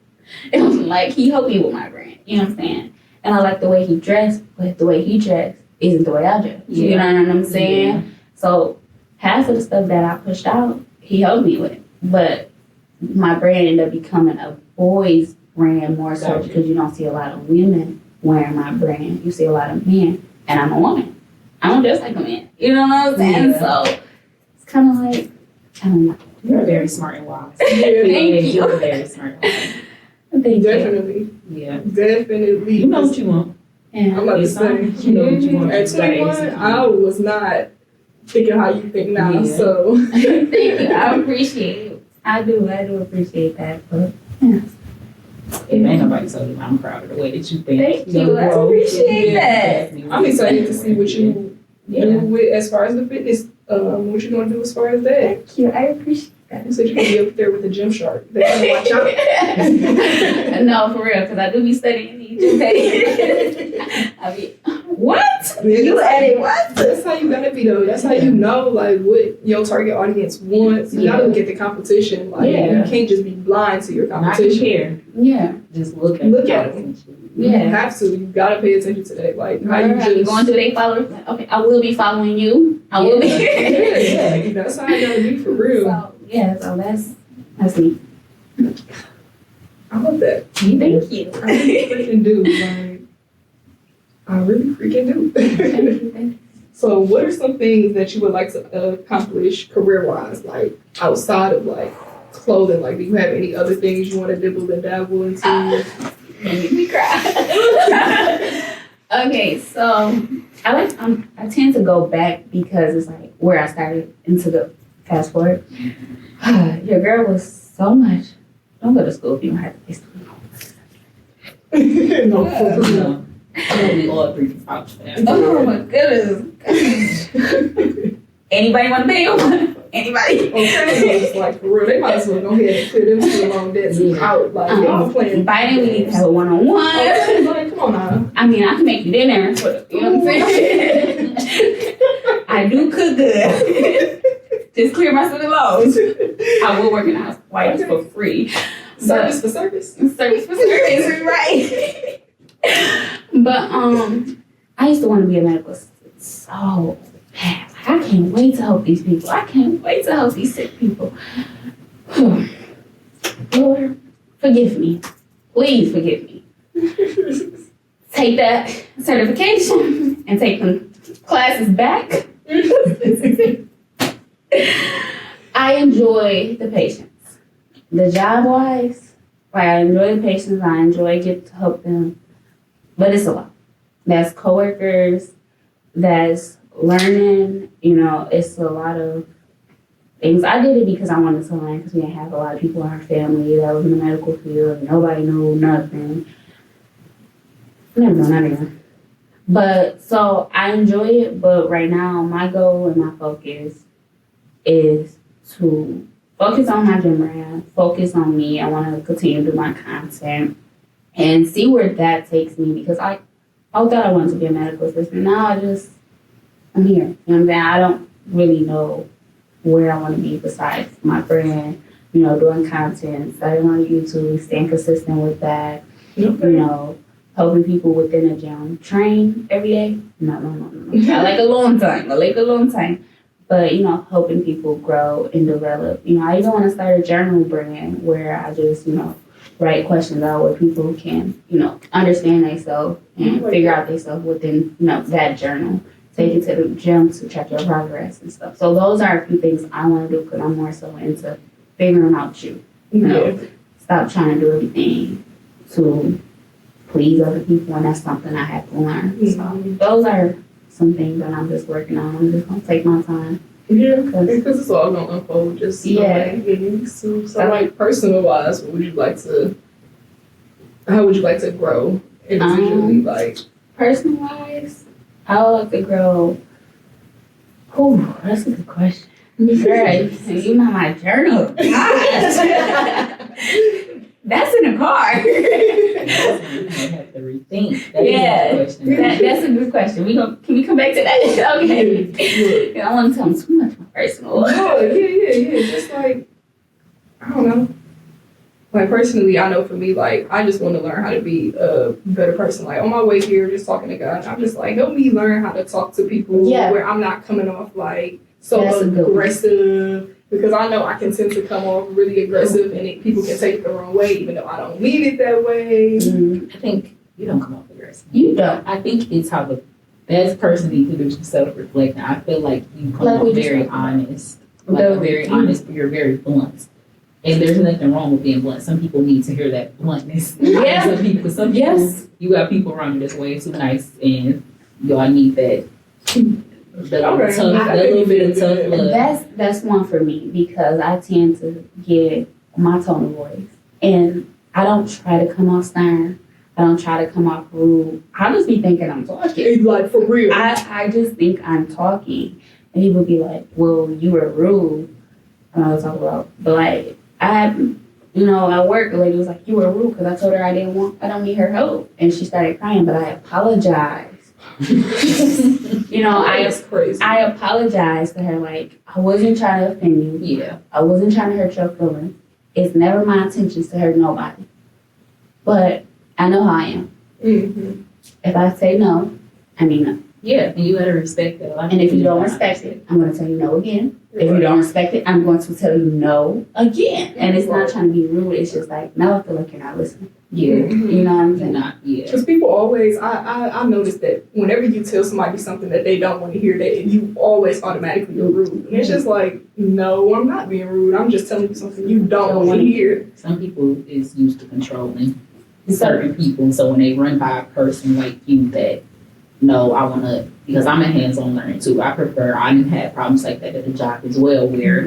[SPEAKER 3] It was like, he helped me with my brand, you know what I'm saying? And I like the way he dressed, but the way he dressed isn't the way I dress.
[SPEAKER 2] Yeah.
[SPEAKER 3] You know what I'm saying?
[SPEAKER 2] Yeah.
[SPEAKER 3] So half of the stuff that I pushed out, he helped me with. But my brand ended up becoming a boys brand more so, because you don't see a lot of women wearing my brand. You see a lot of men, and I'm a woman. I don't dress like a man. You know what I'm saying?
[SPEAKER 2] Yeah.
[SPEAKER 3] So it's kind of like, I don't know.
[SPEAKER 2] You're very smart and wise.
[SPEAKER 1] Yeah,
[SPEAKER 3] Thank you.
[SPEAKER 2] You're very smart and wise.
[SPEAKER 3] Thank you.
[SPEAKER 1] definitely.
[SPEAKER 2] Yeah.
[SPEAKER 1] Definitely.
[SPEAKER 2] You know what you want.
[SPEAKER 3] Yeah.
[SPEAKER 1] I'm about to
[SPEAKER 2] It's
[SPEAKER 1] say.
[SPEAKER 2] fine. You know what you want.
[SPEAKER 1] At 21, I was not thinking how you think now.
[SPEAKER 2] Yeah.
[SPEAKER 1] So
[SPEAKER 3] Thank you. I appreciate it. I do appreciate that. But yeah.
[SPEAKER 2] If ain't nobody told you, I'm proud of the way that you think.
[SPEAKER 3] Thank you. I appreciate that.
[SPEAKER 1] I'm excited to see what you do with as far as the fitness. What you gonna do as far as that?
[SPEAKER 3] Thank you. I appreciate that.
[SPEAKER 1] You said you're gonna be up there with the gym shark. They gotta watch out.
[SPEAKER 3] No, for real, because I do be studying these days. I be, what? You added what?
[SPEAKER 1] That's how you gotta be though. That's how you know like what your target audience wants. You gotta look at the competition. Like you can't just be blind to your
[SPEAKER 2] Not
[SPEAKER 1] competition.
[SPEAKER 2] compare.
[SPEAKER 3] Yeah.
[SPEAKER 2] Just look at
[SPEAKER 1] them. You
[SPEAKER 3] Yeah.
[SPEAKER 1] have to. You gotta pay attention to that. Like how you
[SPEAKER 3] Right.
[SPEAKER 1] just
[SPEAKER 3] Going through their followers. Like, okay, I will be following you. I will be.
[SPEAKER 1] yeah, that's how you gotta be for real.
[SPEAKER 3] So, yeah, so that's me.
[SPEAKER 1] I love that.
[SPEAKER 3] Thank you.
[SPEAKER 1] I really freaking do. Like, I really freaking do. So So what are some things that you would like to accomplish career-wise, like outside of like clothing? Like, do you have any other things you want to dibble and dabble into?
[SPEAKER 3] Make me cry. Okay, so I tend to go back because it's like where I started into the fast forward. Your girl was so much. Don't go to school if you don't have to pay school.
[SPEAKER 1] No, for real.
[SPEAKER 2] We all agree to vouch for that.
[SPEAKER 3] Oh my goodness. Anybody want to pay on? Anybody?
[SPEAKER 1] Okay, it's like for real, they might as well go ahead and clear them student loan debts out. Like y'all playing.
[SPEAKER 3] Biden, we need to have a one-on-one.
[SPEAKER 1] Okay, like, come on now.
[SPEAKER 3] I mean, I can make you dinner. You know what I'm saying? I do cook good. Just clear my student loans. I will work in the house White House for free.
[SPEAKER 1] Service for service.
[SPEAKER 3] Service for service, right? But I used to want to be a medical assistant so bad. I can't wait to help these people. I can't wait to help these sick people. Lord, forgive me. Please forgive me. Take that certification and take them classes back. I enjoy the patients. The job-wise, like I enjoy the patients. I enjoy getting to help them. But it's a lot. That's coworkers. That's learning. You know, it's a lot of things. I did it because I wanted to learn because we didn't have a lot of people in our family that was in the medical field. Nobody knew nothing. Never know nothing. But so I enjoy it. But right now, my goal and my focus is to focus on my gym brand, focus on me. I want to continue to do my content and see where that takes me because I thought I wanted to be a medical assistant. Now I'm here. You know what I'm saying? I don't really know where I want to be besides my brand, you know, doing content, starting on YouTube, staying consistent with that, you know, helping people within the gym. Train every day? No. I like a long time. But, you know, helping people grow and develop. You know, I even want to start a journal brand where I just, you know, write questions out where people can, you know, understand themselves and figure out themselves within, you know, that journal. Take it to the gym to check your progress and stuff. So those are a few things I want to do because I'm more so into figuring out you. You know, stop trying to do everything to please other people, and that's something I have to learn. So those are some things that I'm just working on. I'm just gonna take my time.
[SPEAKER 1] Yeah, because it's all gonna unfold. Just getting used to. So, like personal wise, how would you like to grow individually? Like
[SPEAKER 3] personal wise, I would like to grow. Oh, that's a good question. Girl, you know my journal. Gosh. That's in the car.
[SPEAKER 2] You have to rethink.
[SPEAKER 3] That's a good question. Can we come back to that? Okay. I don't want to tell them too much my personal.
[SPEAKER 1] Oh, yeah. Just like, I don't know. Like personally, I know for me, like I just want to learn how to be a better person. Like on my way here, just talking to God, I'm just like, help me learn how to talk to people where I'm not coming off like so aggressive. Because I know I can tend to come off really aggressive and people can take it the wrong way, even though I don't mean it that way.
[SPEAKER 2] I think you don't come off aggressive.
[SPEAKER 3] You don't.
[SPEAKER 2] I think it's how the best person you can do is self-reflect. I feel like you come off very honest. You're very blunt. And there's nothing wrong with being blunt. Some people need to hear that bluntness.
[SPEAKER 3] Yeah.
[SPEAKER 2] Some people, you got people around you that's way too nice and y'all need that. A little bit of tough love.
[SPEAKER 3] That's one for me because I tend to get my tone of voice, and I don't try to come off stern. I don't try to come off rude. I just be thinking I'm talking.
[SPEAKER 1] Like for real.
[SPEAKER 3] I just think I'm talking, and people be like, "Well, you were rude." And I was talking about, but like you know, at work, a lady was like, "You were rude," because I told her I don't need her help, and she started crying. But I apologized. You know, I apologized to her. Like, I wasn't trying to offend you.
[SPEAKER 2] Yeah.
[SPEAKER 3] I wasn't trying to hurt your feelings. It's never my intentions to hurt nobody. But I know how I am.
[SPEAKER 1] Mm-hmm.
[SPEAKER 3] If I say no, I mean no.
[SPEAKER 2] Yeah, and you gotta respect that.
[SPEAKER 3] And if you don't respect it, I'm going to tell you no again. If you don't respect it, I'm going to tell you no again. And it's not trying to be rude. It's just like, no, I feel like you're not listening.
[SPEAKER 2] Yeah.
[SPEAKER 3] You know what I'm saying?
[SPEAKER 2] Not, yeah.
[SPEAKER 1] Because people always, I noticed that whenever you tell somebody something that they don't want to hear, that you always automatically are rude. And it's just like, no, I'm not being rude. I'm just telling you something you don't want to hear.
[SPEAKER 2] Some people is used to controlling certain people. So when they run by a person like you that, no, I want to, because I'm a hands-on learner too. I didn't have problems like that at the job as well where,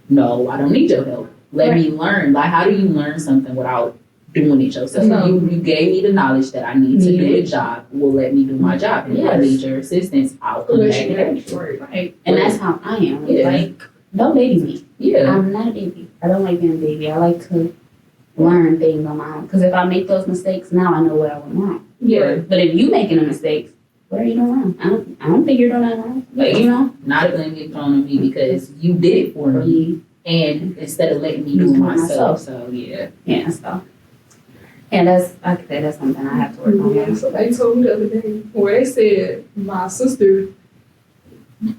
[SPEAKER 2] no, I don't need your help. Let me learn. Like, how do you learn something without doing it yourself? You gave me the knowledge that I need to do the job. Well, let me do my job. And if I need your assistance, I'll come back and help you.
[SPEAKER 3] Right. And that's how I am.
[SPEAKER 2] Yeah.
[SPEAKER 3] Like, don't baby me.
[SPEAKER 2] Yeah.
[SPEAKER 3] I'm not a baby. I don't like being a baby. I like to learn things on my own. Because if I make those mistakes, now I know what I went wrong.
[SPEAKER 2] Yeah.
[SPEAKER 3] But if you making a mistake, what are you doing wrong? I don't think you're doing that wrong. Like, you know?
[SPEAKER 2] Not blame it on me because you did it for me. And instead of letting me do it myself. So, yeah.
[SPEAKER 3] Yeah, so. Yeah, that's something I have to work on.
[SPEAKER 1] Yeah, so they told me the other day where they said my sister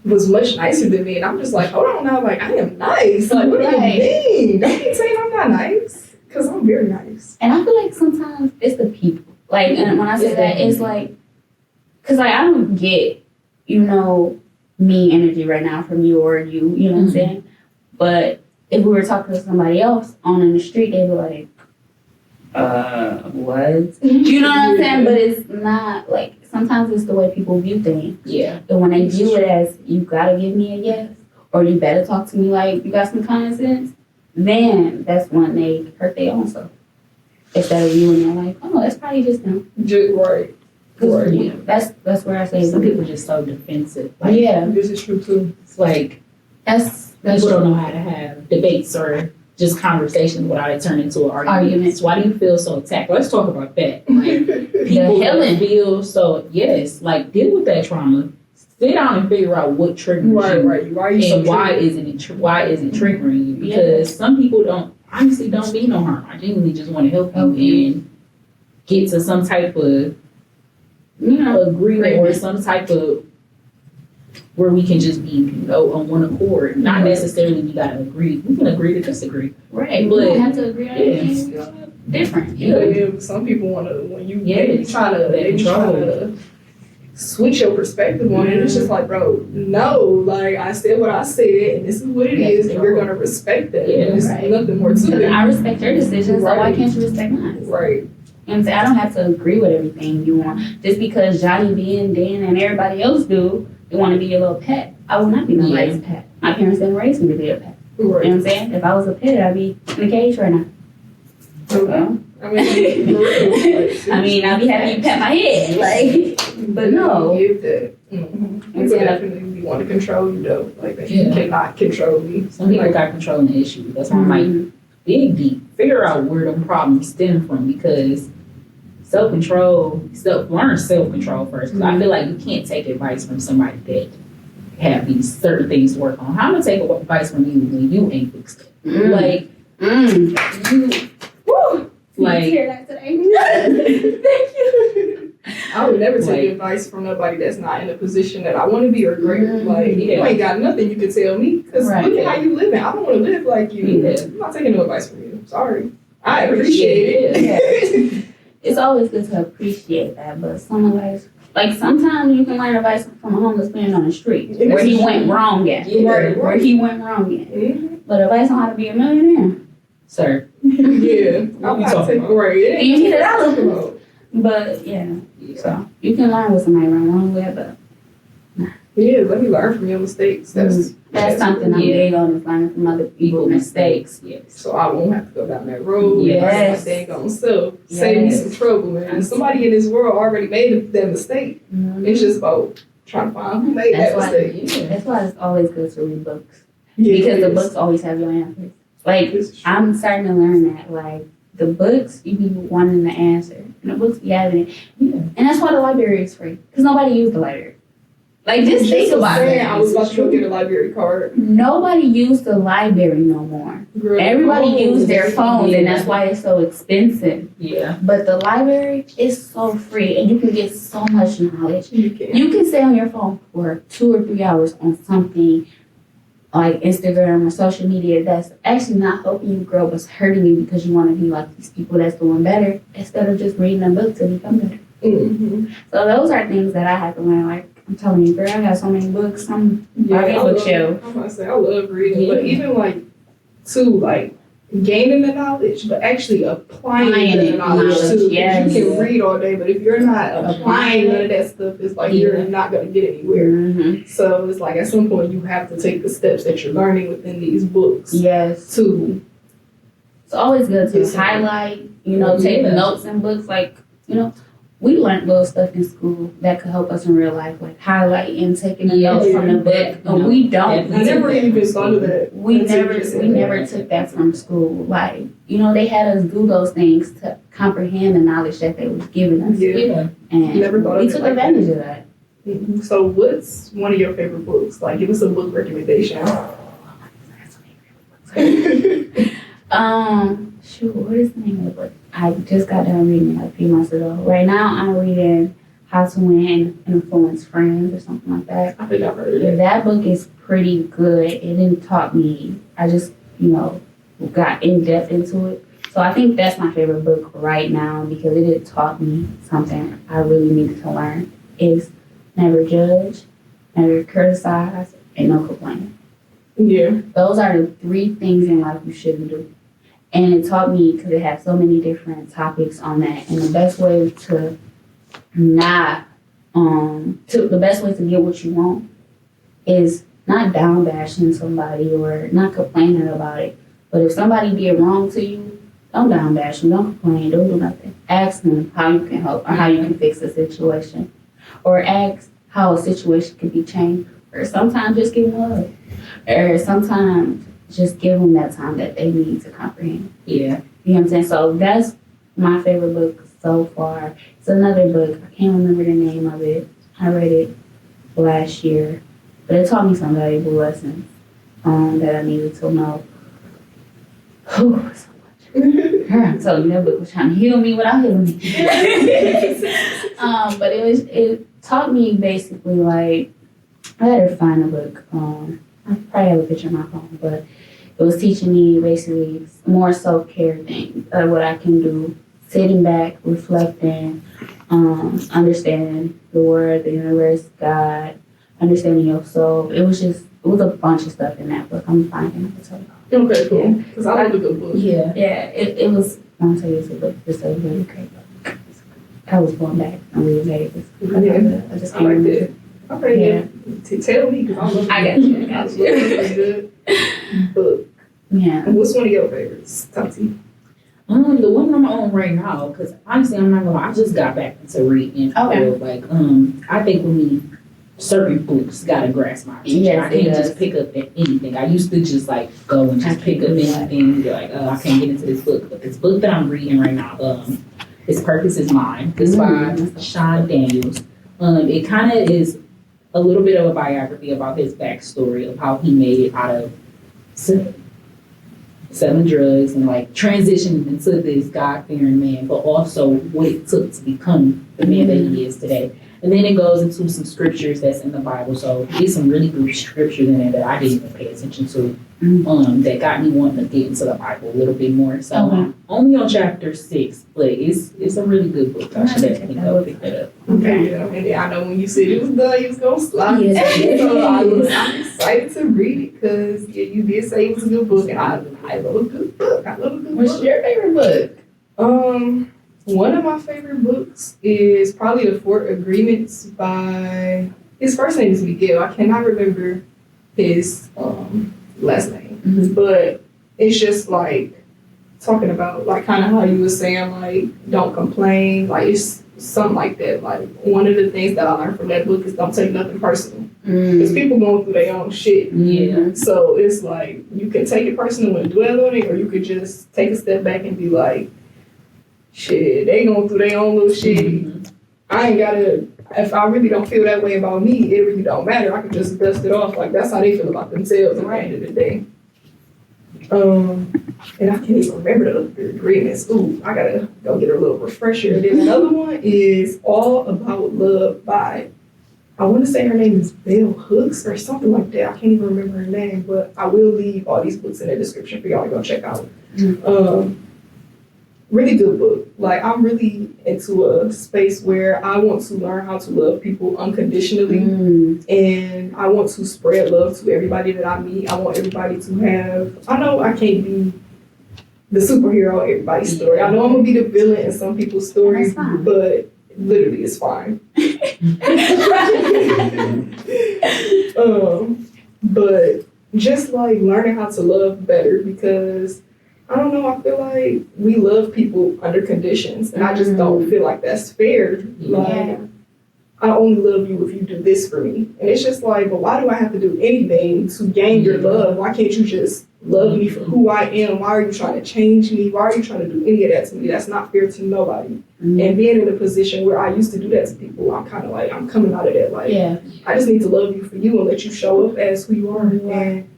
[SPEAKER 1] was much nicer than me. And I'm just like, hold on now, like, I am nice. Like, what do you mean? Don't keep saying I'm not nice. Because I'm very nice.
[SPEAKER 3] And I feel like sometimes it's the people. Like, and when I say that, it's like, because like, I don't get, you know, me energy right now from you or you, you know what I'm saying? But if we were talking to somebody else in the street, they'd be like, what? You know what I'm saying? But it's not like, sometimes it's the way people view things.
[SPEAKER 2] Yeah.
[SPEAKER 3] And when they view it as, you gotta give me a yes, or you better talk to me like you got some common sense, then that's when they hurt their own self. Instead of viewing it like, oh, that's probably just them.
[SPEAKER 1] Right. Right.
[SPEAKER 3] Yeah, that's where I say
[SPEAKER 2] Some people are just so defensive.
[SPEAKER 3] Like, yeah,
[SPEAKER 1] This is true too.
[SPEAKER 2] It's like, people don't know how to have debates or just conversations without it turning into an argument. Why do you feel so attacked? Let's talk about that. Like, people feel so, yes, like, deal with that trauma. Sit down and figure out what triggers you.
[SPEAKER 1] Right. Why are you so
[SPEAKER 2] and why isn't it triggering you? Because some people honestly don't mean no harm. I genuinely just want to help you and get to some type of, you know, agreement or some type of where we can just be, you know, on one accord. Not necessarily we gotta agree. We can agree to disagree.
[SPEAKER 3] Right.
[SPEAKER 2] But
[SPEAKER 3] we don't have to agree on anything different.
[SPEAKER 1] Yeah, some people want to, when you they try to switch your perspective on it. It's just like, bro, no, like, I said what I said, and this is what it is, and you're gonna respect that.
[SPEAKER 2] Yeah,
[SPEAKER 1] and there's nothing more to it.
[SPEAKER 3] I respect your decisions, so why can't you respect mine?
[SPEAKER 1] Right.
[SPEAKER 3] And I don't have to agree with everything you want. Just because Johnny B and Dan and everybody else do, they want to be your little pet. I will not be nobody's pet. My parents didn't raise me to be a pet.
[SPEAKER 1] Right.
[SPEAKER 3] You know what I'm saying? If I was a pet, I'd be in a cage right now.
[SPEAKER 1] Okay. I mean, for real. Like,
[SPEAKER 3] I mean, I'd be happy you pet my head. Like, but no.
[SPEAKER 1] Give that. People definitely want to control you though. Like, you cannot control me.
[SPEAKER 2] Some people got controlling the issue. That's why I'm like, dig deep. Figure out where the problems stem from, because self-control, learn self-control first. Because I feel like you can't take advice from somebody that have these certain things to work on. How am I take advice from you when you ain't fixed it? Like, you, woo, like,
[SPEAKER 3] hear that today?
[SPEAKER 1] Thank you. I would never take advice from nobody that's not in a position that I want to be or greater. Like, you ain't got nothing you can tell me, because look at how you living. I don't want to live like you. I'm not taking no advice from you. Sorry. I appreciate it.
[SPEAKER 3] It's always good to appreciate that, but some advice, like, sometimes you can learn advice from a homeless man on the street where he went wrong at. Where he went wrong at. But advice on how to be a millionaire,
[SPEAKER 2] sir.
[SPEAKER 1] Yeah. I'm not taking it.
[SPEAKER 3] You get it out. But yeah, so you can learn what somebody went wrong with, but
[SPEAKER 1] yeah, let me learn from your mistakes. That's
[SPEAKER 3] something I'm big on, is learning from other people's mistakes.
[SPEAKER 1] Yes. So I won't have to go down that road.
[SPEAKER 3] Yes.
[SPEAKER 1] My dang on self. Save me some trouble, man. Somebody in this world already made that mistake. It's just about trying to find who made that mistake.
[SPEAKER 3] That's why it's always good to read books.
[SPEAKER 1] Yeah,
[SPEAKER 3] because the books always have your answers. Like, I'm starting to learn that. Like, the books, you be wanting the answer. And the books be having it. Yeah. And that's why the library is free. Because nobody used the library. Like, just think about it.
[SPEAKER 1] I was about to go get a library card.
[SPEAKER 3] Nobody used the library no more. Everybody used their phones, and that's why it's so expensive.
[SPEAKER 2] Yeah.
[SPEAKER 3] But the library is so free, and you can get so much knowledge. You can stay on your phone for 2 or 3 hours on something like Instagram or social media that's actually not helping you grow, but hurting you because you want to be like these people that's doing better instead of just reading a book to become better.
[SPEAKER 1] Mm-hmm.
[SPEAKER 3] So those are things that I have to learn. Like I'm telling you, girl, I got so many books. I'm bookshelf.
[SPEAKER 1] I'm gonna say I love reading,
[SPEAKER 2] Yeah.
[SPEAKER 1] but even like too like gaining the knowledge, but actually applying the knowledge too.
[SPEAKER 3] Yes.
[SPEAKER 1] You can read all day, but if you're not applying none of that stuff, it's like you're not gonna get anywhere.
[SPEAKER 3] Mm-hmm.
[SPEAKER 1] So it's like at some point you have to take the steps that you're learning within these books
[SPEAKER 3] Yes.
[SPEAKER 1] to.
[SPEAKER 3] It's always good to
[SPEAKER 1] Yes.
[SPEAKER 3] highlight, take notes in books. Like, we learned little stuff in school that could help us in real life, like highlighting, taking the notes from the book. And we don't.
[SPEAKER 1] I never even thought of that.
[SPEAKER 3] We never took that from school. Like, they had us do those things to comprehend the knowledge that they was giving us.
[SPEAKER 1] Yeah.
[SPEAKER 3] And
[SPEAKER 1] Never thought of
[SPEAKER 3] we
[SPEAKER 1] it
[SPEAKER 3] took
[SPEAKER 1] like
[SPEAKER 3] advantage of that.
[SPEAKER 1] Mhm. So what's one of your favorite books? Like, give us a book recommendation.
[SPEAKER 3] What is the name of the book? I just got done reading it like a few months ago. Right now, I'm reading How to Win and Influence Friends or something like that.
[SPEAKER 1] I think I've heard of it.
[SPEAKER 3] That book is pretty good. It didn't taught me. I just, got in depth into it. So I think that's my favorite book right now because it taught me something I really needed to learn. Is never judge, never criticize, and no complain.
[SPEAKER 1] Yeah.
[SPEAKER 3] Those are the 3 things in life you shouldn't do. And it taught me because it had so many different topics on that. And the best way to the best way to get what you want is not down bashing somebody or not complaining about it. But if somebody did wrong to you, don't down bash them, don't complain, don't do nothing. Ask them how you can help or how you can fix the situation. Or ask how a situation can be changed. Or sometimes just give them love. Or sometimes just give them that time that they need to comprehend.
[SPEAKER 2] Yeah.
[SPEAKER 3] You know what I'm saying? So that's my favorite book so far. It's another book. I can't remember the name of it. I read it last year. But it taught me some valuable lessons that I needed to know. Whew, so much. I'm telling you, that book was trying to heal me without healing me. But it taught me basically like, I had to find a book. I probably have a picture on my phone, but it was teaching me basically more self-care things, what I can do, sitting back, reflecting, understanding the word, the universe, God, understanding yourself. It was a bunch of stuff in that book. I'm finding it.
[SPEAKER 1] Okay, cool. Because I love a good book.
[SPEAKER 2] Yeah.
[SPEAKER 3] Yeah, it was, I'll tell you, it's a book. It's a really great book. I was going back and reading it.
[SPEAKER 1] Yeah.
[SPEAKER 3] I just
[SPEAKER 1] I
[SPEAKER 3] can't
[SPEAKER 1] like
[SPEAKER 3] remember.
[SPEAKER 1] that. Okay, yeah. Tell me, because I love
[SPEAKER 3] I got you.
[SPEAKER 1] I love a good book.
[SPEAKER 3] Yeah.
[SPEAKER 1] And what's one of your favorites, Tati?
[SPEAKER 2] The one I'm on right now, because honestly, I'm not gonna lie, I just got back into reading.
[SPEAKER 3] Okay.
[SPEAKER 2] Like, I think with me, certain books gotta grasp my attention.
[SPEAKER 3] Yes,
[SPEAKER 2] I can't
[SPEAKER 3] it
[SPEAKER 2] just
[SPEAKER 3] does.
[SPEAKER 2] pick up anything. I used to just like go and just pick up anything and be like, oh, I can't get into this book. But this book that I'm reading right now, His Purpose Is Mine. It's by Sean Daniels. It kind of is a little bit of a biography about his backstory of how he made it out of selling drugs and like transitioning into this God-fearing man, but also what it took to become the man that he is today. And then it goes into some scriptures that's in the Bible. So there's some really good scriptures in there that I didn't even pay attention to. That got me wanting to get into the Bible a little bit more. So I'm only on chapter 6, but it's a really good book. I should definitely go pick that up.
[SPEAKER 1] Okay, yeah. And then I know when you said it was done, you was going to slide.
[SPEAKER 3] Yes.
[SPEAKER 1] So I'm excited to read it because you did say it was a good book. And I love a good book. I love a good
[SPEAKER 3] What's
[SPEAKER 1] book.
[SPEAKER 3] your favorite book?
[SPEAKER 1] One of my favorite books is probably The 4 Agreements by, his first name is Miguel. I cannot remember his last name.
[SPEAKER 3] Mm-hmm.
[SPEAKER 1] But it's just like talking about like kind of how you were saying, like, don't complain. Like it's something like that. Like one of the things that I learned from that book is don't take nothing personal. Because people going through their own shit.
[SPEAKER 3] Yeah.
[SPEAKER 1] So it's like you can take it personal and dwell on it, or you could just take a step back and be like, shit, they going through their own little shit. I ain't gotta, if I really don't feel that way about me, it really don't matter. I can just dust it off. Like that's how they feel about themselves at the end of the day. And I can't even remember the other agreements. Ooh, I gotta go get a little refresher. Then another one is All About Love by I want to say her name is Bell Hooks or something like that. I can't even remember her name, but I will leave all these books in the description for y'all to go check out. Really good book. Like, I'm really into a space where I want to learn how to love people unconditionally, and I want to spread love to everybody that I meet. I want everybody to have, I know I can't be the superhero in everybody's story. I know I'm gonna be the villain in some people's stories, but literally it's fine. But just like learning how to love better, because I don't know, I feel like we love people under conditions, and I just don't feel like that's fair. Like, I only love you if you do this for me. And it's just like, but why do I have to do anything to gain your love? Why can't you just love me for who I am? Why are you trying to change me? Why are you trying to do any of that to me? That's not fair to nobody. And being in a position where I used to do that to people, I'm kind of like, I'm coming out of that. Like, I just need to love you for you and let you show up as who you are. And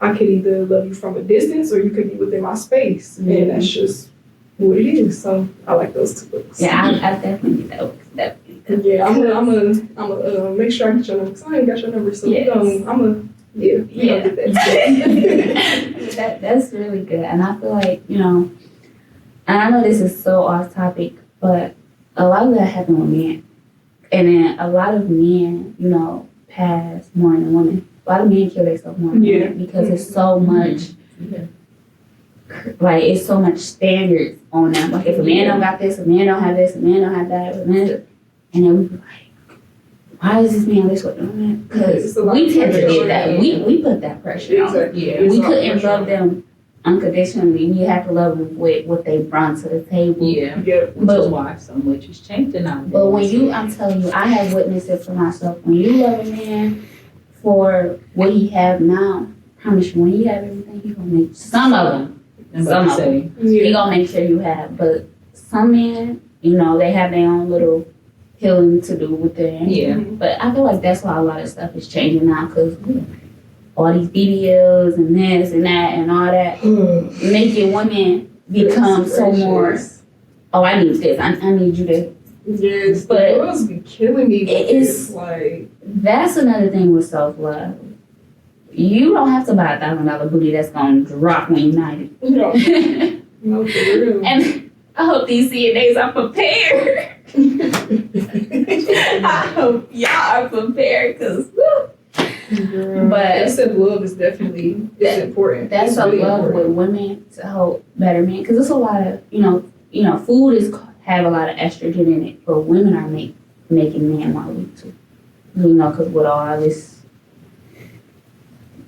[SPEAKER 1] I could either love you from a distance, or you could be within my space. And that's just what it is. So I like those two books.
[SPEAKER 3] Yeah, I definitely need that.
[SPEAKER 1] Yeah, I'm gonna make sure I get your number, because I ain't got your number. So we gonna get that.
[SPEAKER 3] That's really good. And I feel like, and I know this is so off topic, but a lot of that happened with men. And then a lot of men, pass more than women. A lot of men kill themselves more than women, because it's so much, like, it's so much standards on them. Like, if a man don't got this, a man don't have this, a man don't have that, and then we be like, why is this man this way? Because we tend to do that. We put that pressure on. We couldn't love them unconditionally. We had to love them with what they brought to the table.
[SPEAKER 2] Which is why so much is changing now.
[SPEAKER 3] But I'm telling you, I have witnessed it for myself. When you love a man for what he have now, I promise you, when he have everything, he gonna make some of them. He gonna make sure you have. But some men, they have their own little healing to do with them. But I feel like that's why a lot of stuff is changing now, because all these BBLs and this and that and all that, making women become so more, I need this, I need you to.
[SPEAKER 1] Yes,
[SPEAKER 3] but
[SPEAKER 1] the girls be killing me.
[SPEAKER 3] It's
[SPEAKER 1] like,
[SPEAKER 3] that's another thing with self-love. You don't have to buy $1,000 booty that's gonna drop when you're 90.
[SPEAKER 1] No, for real.
[SPEAKER 3] And I hope these CNAs are prepared. I hope y'all are prepared, because but
[SPEAKER 1] self-love is definitely important.
[SPEAKER 3] That's a really love with women to help better men, because it's a lot of food have a lot of estrogen in it, but women are making men more weak too. Because with all this.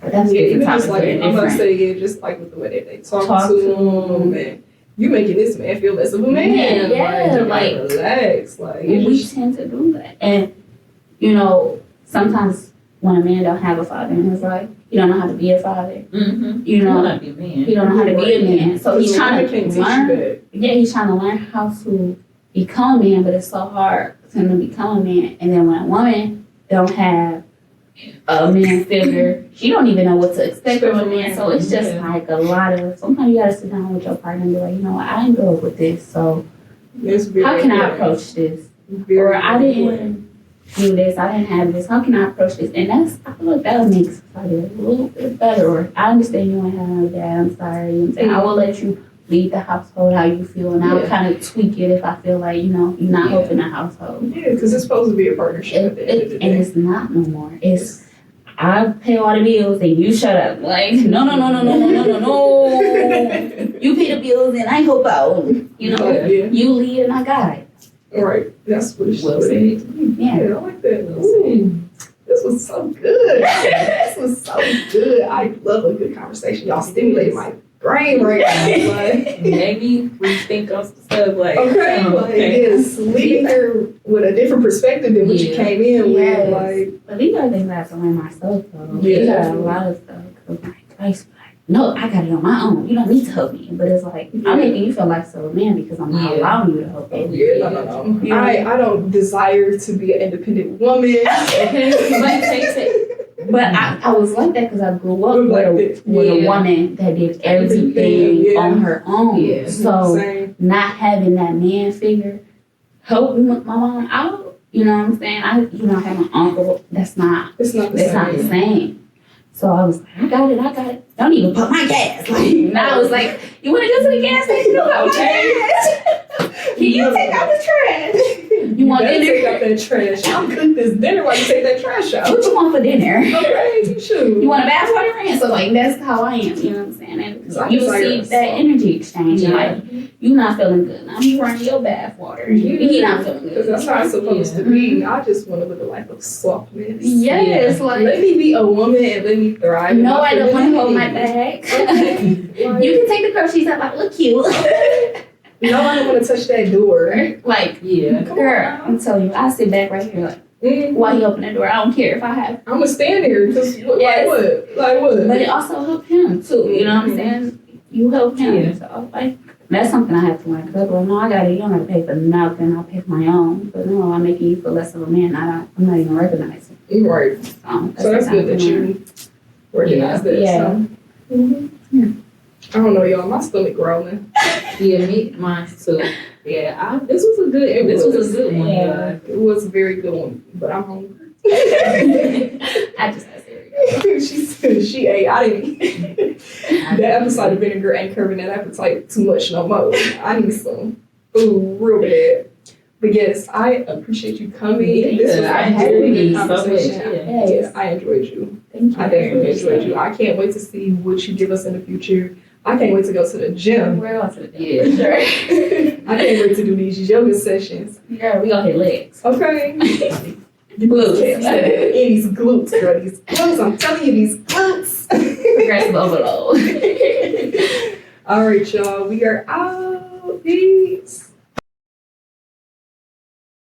[SPEAKER 3] That's
[SPEAKER 1] just like, I'm gonna say, just like with the way that they talk to them, and you making this man feel less of a man. Like relax. Like,
[SPEAKER 3] we tend to do that, and sometimes when a man don't have a father in his life, he don't know how to be a father.
[SPEAKER 2] He don't know how to be a man.
[SPEAKER 3] He don't know how to be a man. So he's trying to learn. He's trying to learn how to become a man, but it's so hard for him to become a man. And then when a woman don't have a man figure, she don't even know what to expect from a man. So it's just like a lot of, sometimes you gotta sit down with your partner and be like, I didn't grow up with this, so how can I approach this? Or I didn't do this, I didn't have this, how can I approach this? And I feel like that'll make society a little bit better. Or I understand you ain't have no dad, I'm sorry, I will let you lead the household how you feel, and I'll kind of tweak it if I feel like, you're not helping the household.
[SPEAKER 1] Yeah, because it's supposed to be a partnership at the end of the day.
[SPEAKER 3] And it's not no more. It's, I pay all the bills and you shut up. Like, no. You pay the bills and I help out. You lead and I guide.
[SPEAKER 1] All right, that's what it should
[SPEAKER 3] be. Yeah,
[SPEAKER 1] I like that. Ooh, this was so good. I love a good conversation. Y'all stimulate my brain right now. Like,
[SPEAKER 2] maybe rethink on some stuff. Like,
[SPEAKER 1] leaving here with a different perspective than what you came in with. Like,
[SPEAKER 3] but these are things I have to learn myself, though. These are a lot of stuff. No, I got it on my own. You don't need to help me. But it's like, I'm making you feel like so man because I'm not allowing you to help me.
[SPEAKER 1] No. I don't desire to be an independent woman.
[SPEAKER 3] But I was like that because I grew up with a woman that did everything on her own. So not having that man figure help me with my mom out, You know what I'm saying? I have an uncle.
[SPEAKER 1] It's not the
[SPEAKER 3] Not the
[SPEAKER 1] same.
[SPEAKER 3] same. So I was like, I got it. Don't even put my gas. Like, now I was like, you want to go to the gas station? Can you take out the trash? You want
[SPEAKER 1] better
[SPEAKER 3] dinner?
[SPEAKER 1] take out that trash. I'll cook this dinner while you take that trash out.
[SPEAKER 3] What you want for dinner?
[SPEAKER 1] Okay, shoot.
[SPEAKER 3] You want a bath water ran? So like that's how I am. You know what I'm saying? And
[SPEAKER 1] So I
[SPEAKER 3] you
[SPEAKER 1] desire
[SPEAKER 3] see
[SPEAKER 1] a
[SPEAKER 3] that
[SPEAKER 1] song.
[SPEAKER 3] energy exchange.
[SPEAKER 2] Yeah.
[SPEAKER 3] Like you not feeling good. Now you running your bath water. He not feeling
[SPEAKER 1] Because
[SPEAKER 3] good.
[SPEAKER 1] that's how it's supposed to be. I just want to live a life of softness.
[SPEAKER 3] Yes,
[SPEAKER 1] Let
[SPEAKER 3] like
[SPEAKER 1] me be a woman and let me thrive.
[SPEAKER 3] no,
[SPEAKER 1] in
[SPEAKER 3] I don't want to hold my
[SPEAKER 1] femininity.
[SPEAKER 3] bag.
[SPEAKER 1] Okay. Like,
[SPEAKER 3] You can take the groceries out. Like look cute.
[SPEAKER 1] no, I don't want to touch that door.
[SPEAKER 3] Like
[SPEAKER 2] Yeah.
[SPEAKER 1] Come
[SPEAKER 3] girl,
[SPEAKER 1] on.
[SPEAKER 3] I'm telling you, I sit back right here like
[SPEAKER 1] Mm.
[SPEAKER 3] while you open the door. I don't care if I have.
[SPEAKER 1] I'm gonna stand there because
[SPEAKER 3] Yes.
[SPEAKER 1] like what?
[SPEAKER 3] But it also helped him too. You know what I'm saying? You help him.
[SPEAKER 2] Yeah.
[SPEAKER 3] So like that's something I have to learn. Cause like, no, I got it. You don't have to pay for nothing. I'll pay for my own. But no, I'm making you feel less of a man. I'm not even recognizing.
[SPEAKER 1] Right.
[SPEAKER 3] So
[SPEAKER 1] That's good that you recognize that.
[SPEAKER 3] Yeah.
[SPEAKER 1] So. Mhm. I don't know, y'all. My stomach growling.
[SPEAKER 2] Yeah, mine too. Yeah, this was a good one.
[SPEAKER 3] Yeah.
[SPEAKER 1] It was a very good one, but I'm hungry.
[SPEAKER 3] I just had cereal.
[SPEAKER 1] she ate. I didn't eat. That apple cider vinegar ain't curbing that appetite too much no more. I need some food real bad. But yes, I appreciate you coming.
[SPEAKER 2] Yeah,
[SPEAKER 1] This was
[SPEAKER 2] I
[SPEAKER 1] a very
[SPEAKER 2] enjoyed
[SPEAKER 1] good
[SPEAKER 2] it so much,
[SPEAKER 1] conversation.
[SPEAKER 2] yeah.
[SPEAKER 1] Yeah, I enjoyed you.
[SPEAKER 3] Thank you.
[SPEAKER 1] I definitely enjoyed you. I can't wait to see what you give us in the future. I can't wait to go to the gym.
[SPEAKER 3] We're going to the gym.
[SPEAKER 2] Yeah.
[SPEAKER 3] For sure.
[SPEAKER 1] I can't wait to do these yoga sessions.
[SPEAKER 3] Girl, we gonna hit legs.
[SPEAKER 1] Okay.
[SPEAKER 3] Glutes.
[SPEAKER 1] These glutes, girl. These glutes. I'm telling you, these glutes.
[SPEAKER 3] Progressive overload.
[SPEAKER 1] All right, y'all. We are out.